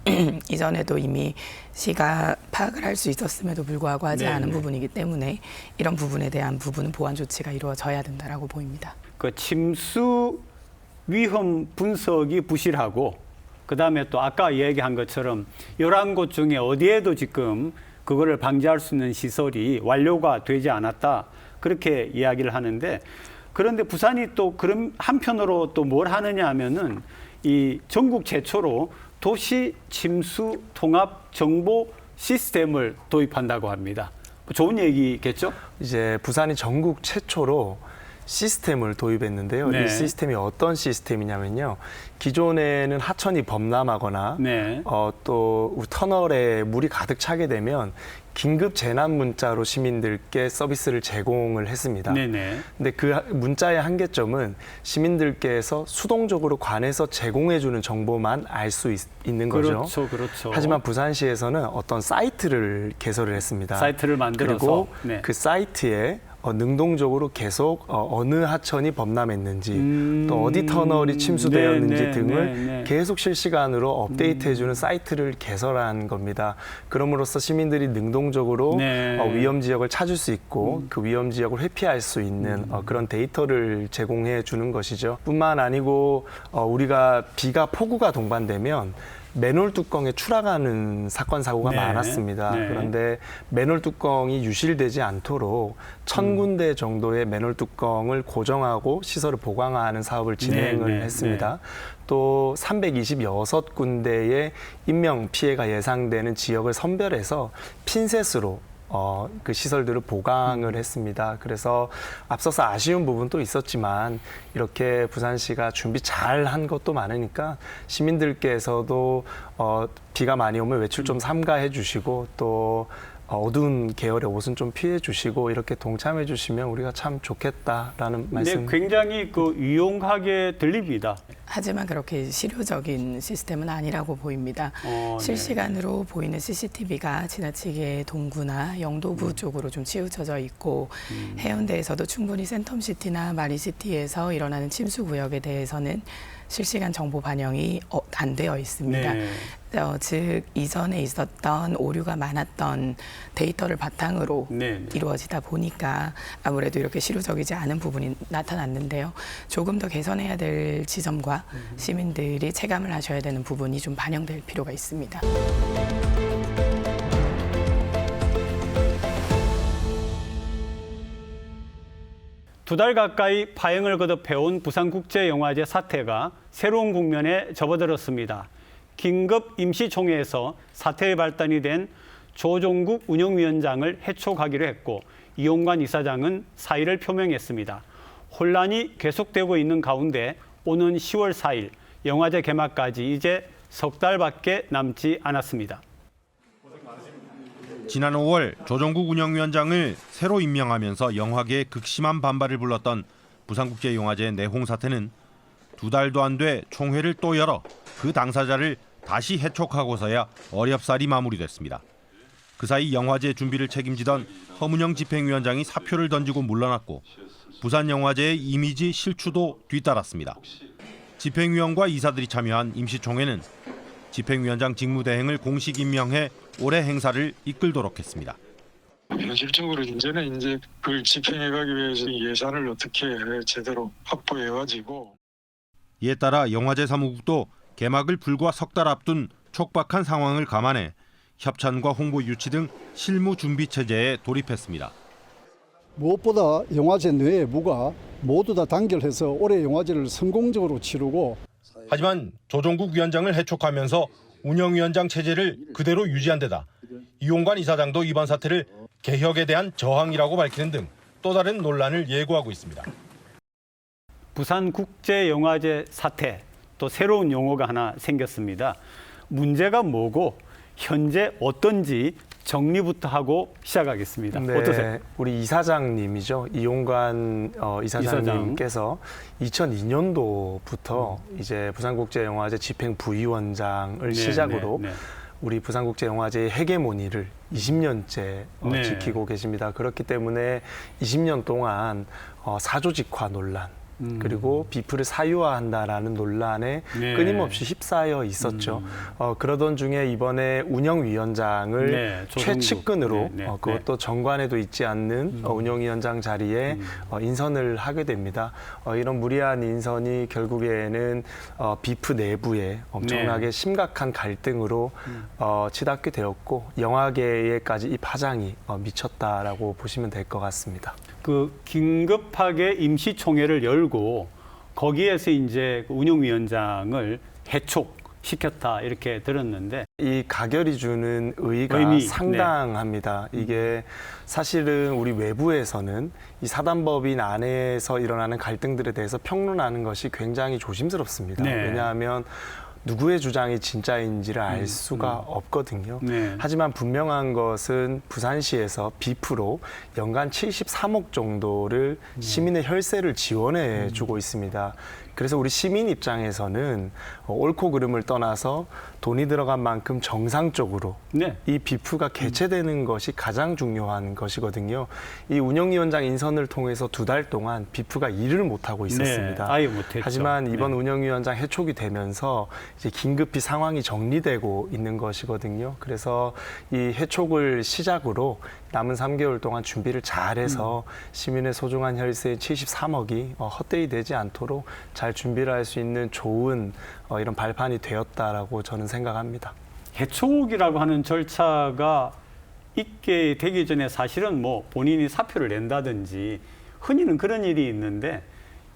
이전에도 이미 시가 파악을 할 수 있었음에도 불구하고 하지 않은 부분이기 때문에 이런 부분에 대한 부분은 보완 조치가 이루어져야 된다라고 보입니다. 그 침수 위험 분석이 부실하고 그다음에 또 아까 얘기한 것처럼 11곳 중에 어디에도 지금 그거를 방지할 수 있는 시설이 완료가 되지 않았다. 그렇게 이야기를 하는데 그런데 부산이 또 그런 한편으로 또 뭘 하느냐 하면은 이 전국 최초로 도시 침수 통합 정보 시스템을 도입한다고 합니다. 좋은 얘기겠죠? 이제 부산이 전국 최초로 시스템을 도입했는데요. 네. 이 시스템이 어떤 시스템이냐면요. 기존에는 하천이 범람하거나 네. 또 터널에 물이 가득 차게 되면 긴급 재난 문자로 시민들께 서비스를 제공을 했습니다. 네네. 근데 그 문자의 한계점은 시민들께서 수동적으로 관에서 제공해주는 정보만 알 수 있는 거죠. 그렇죠, 그렇죠. 하지만 부산시에서는 어떤 사이트를 개설을 했습니다. 사이트를 만들어서 그리고 네. 그 사이트에 능동적으로 계속 어느 하천이 범람했는지 또 어디 터널이 침수되었는지 등을 계속 실시간으로 업데이트해주는 사이트를 개설한 겁니다. 그럼으로써 시민들이 능동적으로 위험 지역을 찾을 수 있고 그 위험 지역을 회피할 수 있는 그런 데이터를 제공해 주는 것이죠. 뿐만 아니고 우리가 비가 폭우가 동반되면 맨홀 뚜껑에 추락하는 사건 사고가 많았습니다. 그런데 맨홀 뚜껑이 유실되지 않도록 1,000군데 정도의 맨홀 뚜껑을 고정하고 시설을 보강화하는 사업을 진행을 했습니다. 또 326군데의 인명 피해가 예상되는 지역을 선별해서 핀셋으로 그 시설들을 보강을 했습니다. 그래서 앞서서 아쉬운 부분도 있었지만 이렇게 부산시가 준비 잘 한 것도 많으니까 시민들께서도 비가 많이 오면 외출 좀 삼가해 주시고 또 어두운 계열의 옷은 좀 피해 주시고 이렇게 동참해 주시면 우리가 참 좋겠다라는 말씀. 굉장히 유용하게 들립니다. 하지만 그렇게 실효적인 시스템은 아니라고 보입니다. 실시간으로 보이는 CCTV가 지나치게 동구나 영도구 쪽으로 좀 치우쳐져 있고 해운대에서도 충분히 센텀시티나 마린시티에서 일어나는 침수 구역에 대해서는 실시간 정보 반영이 안 되어 있습니다. 즉 이전에 있었던 오류가 많았던 데이터를 바탕으로 이루어지다 보니까 아무래도 이렇게 실효적이지 않은 부분이 나타났는데요. 조금 더 개선해야 될 지점과 시민들이 체감을 하셔야 되는 부분이 좀 반영될 필요가 있습니다. 두 달 가까이 파행을 거듭해온 부산국제영화제 사태가 새로운 국면에 접어들었습니다. 긴급 임시총회에서 사태의 발단이 된 조종국 운영위원장을 해촉하기로 했고 이용관 이사장은 사의를 표명했습니다. 혼란이 계속되고 있는 가운데 오는 10월 4일 영화제 개막까지 이제 석 달밖에 남지 않았습니다. 지난 5월 조종국 운영위원장을 새로 임명하면서 영화계에 극심한 반발을 불렀던 부산국제영화제 내홍 사태는 두 달도 안 돼 총회를 또 열어 그 당사자를 다시 해촉하고서야 어렵사리 마무리됐습니다. 그 사이 영화제 준비를 책임지던 허문영 집행위원장이 사표를 던지고 물러났고 부산영화제의 이미지 실추도 뒤따랐습니다. 집행위원과 이사들이 참여한 임시총회는 집행위원장 직무대행을 공식 임명해 올해 행사를 이끌도록 했습니다. 현실적으로 이제는 그걸 집행해가기 위해서 예산을 어떻게 제대로 확보해가지고 이에 따라 영화제 사무국도 개막을 불과 석 달 앞둔 촉박한 상황을 감안해 협찬과 홍보 유치 등 실무 준비 체제에 돌입했습니다. 무엇보다 영화제 내부가 모두 다 단결해서 올해 영화제를 성공적으로 치르고 하지만 조종국 위원장을 해촉하면서 운영위원장 체제를 그대로 유지한 데다 이용관 이사장도 이번 사태를 개혁에 대한 저항이라고 밝히는 등 또 다른 논란을 예고하고 있습니다. 부산국제영화제 사태, 또 새로운 용어가 하나 생겼습니다. 문제가 뭐고 현재 어떤지 정리부터 하고 시작하겠습니다. 어떠세요? 우리 이사장님이죠. 이용관 이사장님께서 2002년도부터 이제 부산국제영화제 집행부위원장을 시작으로 우리 부산국제영화제의 헤게모니를 20년째 지키고 계십니다. 그렇기 때문에 20년 동안 사조직화 논란, 그리고 비프를 사유화한다라는 논란에 끊임없이 휩싸여 있었죠. 그러던 중에 이번에 운영위원장을 최측근으로 그것도 정관에도 있지 않는 운영위원장 자리에 인선을 하게 됩니다. 이런 무리한 인선이 결국에는 비프 내부에 엄청나게 심각한 갈등으로 치닫게 되었고 영화계에까지 이 파장이 미쳤다라고 보시면 될 것 같습니다. 그 긴급하게 임시총회를 열고 거기에서 이제 운영위원장을 해촉시켰다 이렇게 들었는데 이 가결이 주는 의의가 상당합니다. 이게 사실은 우리 외부에서는 이 사단법인 안에서 일어나는 갈등들에 대해서 평론하는 것이 굉장히 조심스럽습니다. 왜냐하면 누구의 주장이 진짜인지를 알 수가 없거든요. 하지만 분명한 것은 부산시에서 비프로 연간 73억 정도를 시민의 혈세를 지원해 주고 있습니다. 그래서 우리 시민 입장에서는 옳고 그름을 떠나서 돈이 들어간 만큼 정상적으로 이 비프가 개최되는 것이 가장 중요한 것이거든요. 이 운영위원장 인선을 통해서 2달 동안 비프가 일을 못하고 있었습니다. 아예 못했죠. 하지만 이번 운영위원장 해촉이 되면서 이제 긴급히 상황이 정리되고 있는 것이거든요. 그래서 이 해촉을 시작으로 남은 3개월 동안 준비를 잘해서 시민의 소중한 혈세인 73억이 헛되이 되지 않도록 잘 준비를 할 수 있는 좋은 이런 발판이 되었다라고 저는 생각합니다. 해촉이라고 하는 절차가 있게 되기 전에 사실은 뭐 본인이 사표를 낸다든지 흔히는 그런 일이 있는데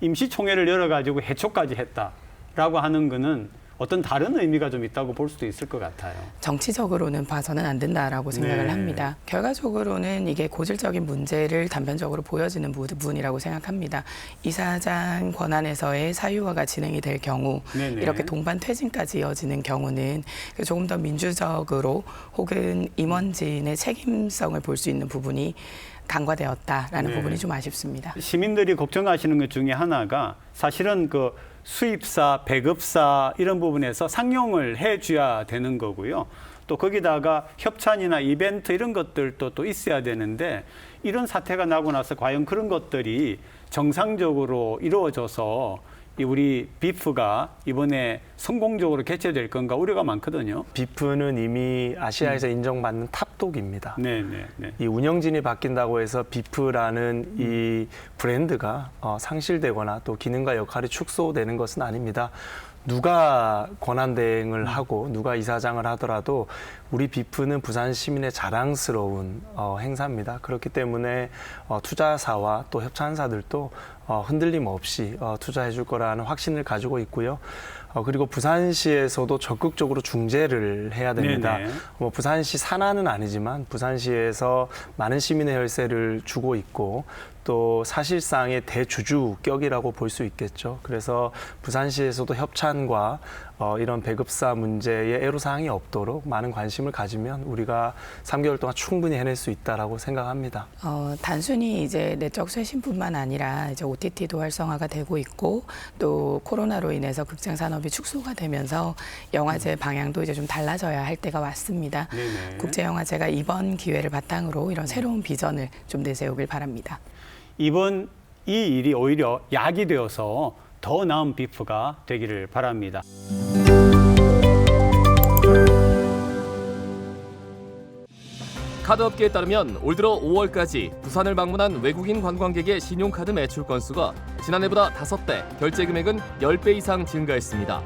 임시총회를 열어가지고 해촉까지 했다라고 하는 거는 어떤 다른 의미가 좀 있다고 볼 수도 있을 것 같아요. 정치적으로는 봐서는 안 된다라고 생각을 합니다. 결과적으로는 이게 고질적인 문제를 단편적으로 보여지는 부분이라고 생각합니다. 이사장 권한에서의 사유화가 진행이 될 경우 이렇게 동반 퇴진까지 이어지는 경우는 조금 더 민주적으로 혹은 임원진의 책임성을 볼 수 있는 부분이 간과되었다라는 부분이 좀 아쉽습니다. 시민들이 걱정하시는 것 중에 하나가 사실은 그 수입사, 배급사 이런 부분에서 상용을 해줘야 되는 거고요. 또 거기다가 협찬이나 이벤트 이런 것들도 또 있어야 되는데 이런 사태가 나고 나서 과연 그런 것들이 정상적으로 이루어져서 우리 비프가 이번에 성공적으로 개최될 건가 우려가 많거든요. 비프는 이미 아시아에서 인정받는 탑독입니다. 이 운영진이 바뀐다고 해서 비프라는 이 브랜드가 상실되거나 또 기능과 역할이 축소되는 것은 아닙니다. 누가 권한대행을 하고 누가 이사장을 하더라도 우리 비프는 부산 시민의 자랑스러운 행사입니다. 그렇기 때문에 투자사와 또 협찬사들도 흔들림 없이 투자해 줄 거라는 확신을 가지고 있고요. 그리고 부산시에서도 적극적으로 중재를 해야 됩니다. 뭐 부산시 산하는 아니지만 부산시에서 많은 시민의 혈세를 주고 있고 또 사실상의 대주주격이라고 볼 수 있겠죠. 그래서 부산시에서도 협찬과 이런 배급사 문제에 애로사항이 없도록 많은 관심을 가지면 우리가 3개월 동안 충분히 해낼 수 있다라고 생각합니다. 단순히 이제 내적 쇄신뿐만 아니라 이제 OTT도 활성화가 되고 있고 또 코로나로 인해서 극장 산업이 축소가 되면서 영화제 방향도 이제 좀 달라져야 할 때가 왔습니다. 국제영화제가 이번 기회를 바탕으로 이런 새로운 비전을 좀 내세우길 바랍니다. 이번 이 일이 오히려 약이 되어서 더 나은 비프가 되기를 바랍니다. 카드업계에 따르면 올 들어 5월까지 부산을 방문한 외국인 관광객의 신용카드 매출 건수가 지난해보다 5배, 결제금액은 10배 이상 증가했습니다.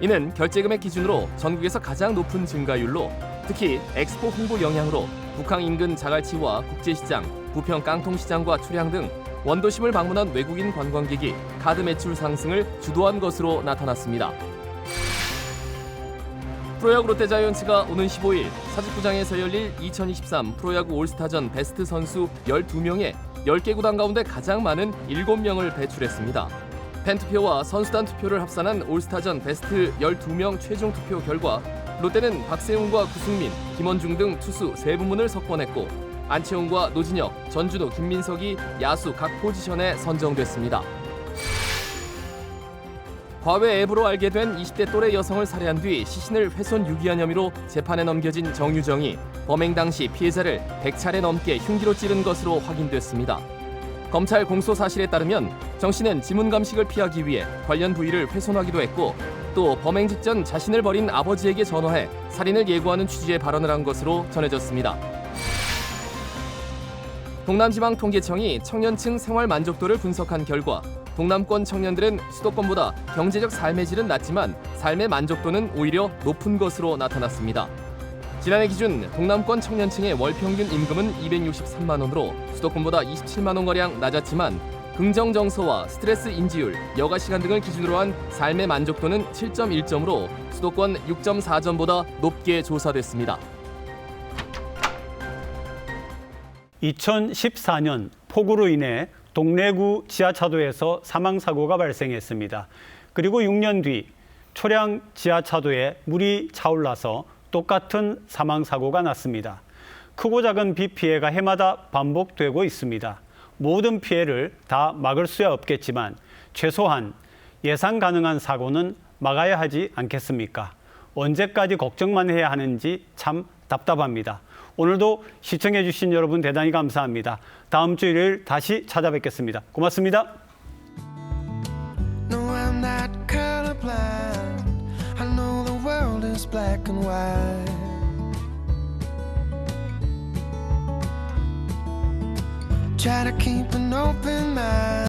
이는 결제금액 기준으로 전국에서 가장 높은 증가율로 특히 엑스포 홍보 영향으로 북항 인근 자갈치와 국제시장, 부평 깡통시장과 초량 등 원도심을 방문한 외국인 관광객이 카드 매출 상승을 주도한 것으로 나타났습니다. 프로야구 롯데자이언츠가 오는 15일 사직구장에서 열릴 2023 프로야구 올스타전 베스트 선수 12명에 10개 구단 가운데 가장 많은 7명을 배출했습니다. 팬투표와 선수단 투표를 합산한 올스타전 베스트 12명 최종 투표 결과 롯데는 박세웅과 구승민, 김원중 등 투수 3부문을 석권했고 안치홍과 노진혁, 전준우, 김민석이 야수 각 포지션에 선정됐습니다. 과외 앱으로 알게 된 20대 또래 여성을 살해한 뒤 시신을 훼손 유기한 혐의로 재판에 넘겨진 정유정이 범행 당시 피해자를 100차례 넘게 흉기로 찌른 것으로 확인됐습니다. 검찰 공소 사실에 따르면 정 씨는 지문 감식을 피하기 위해 관련 부위를 훼손하기도 했고 또 범행 직전 자신을 버린 아버지에게 전화해 살인을 예고하는 취지의 발언을 한 것으로 전해졌습니다. 동남지방통계청이 청년층 생활 만족도를 분석한 결과 동남권 청년들은 수도권보다 경제적 삶의 질은 낮지만 삶의 만족도는 오히려 높은 것으로 나타났습니다. 지난해 기준 동남권 청년층의 월 평균 임금은 263만 원으로 수도권보다 27만 원가량 낮았지만 긍정 정서와 스트레스 인지율, 여가 시간 등을 기준으로 한 삶의 만족도는 7.1점으로 수도권 6.4점보다 높게 조사됐습니다. 2014년 폭우로 인해 동래구 지하차도에서 사망사고가 발생했습니다. 그리고 6년 뒤 초량 지하차도에 물이 차올라서 똑같은 사망사고가 났습니다. 크고 작은 비 피해가 해마다 반복되고 있습니다. 모든 피해를 다 막을 수야 없겠지만 최소한 예상 가능한 사고는 막아야 하지 않겠습니까? 언제까지 걱정만 해야 하는지 참 답답합니다. 오늘도 시청해 주신 여러분 대단히 감사합니다. 다음 주 일요일 다시 찾아뵙겠습니다. 고맙습니다. No, I'm not colorblind. I know the world is black and white. Try to keep an open mind.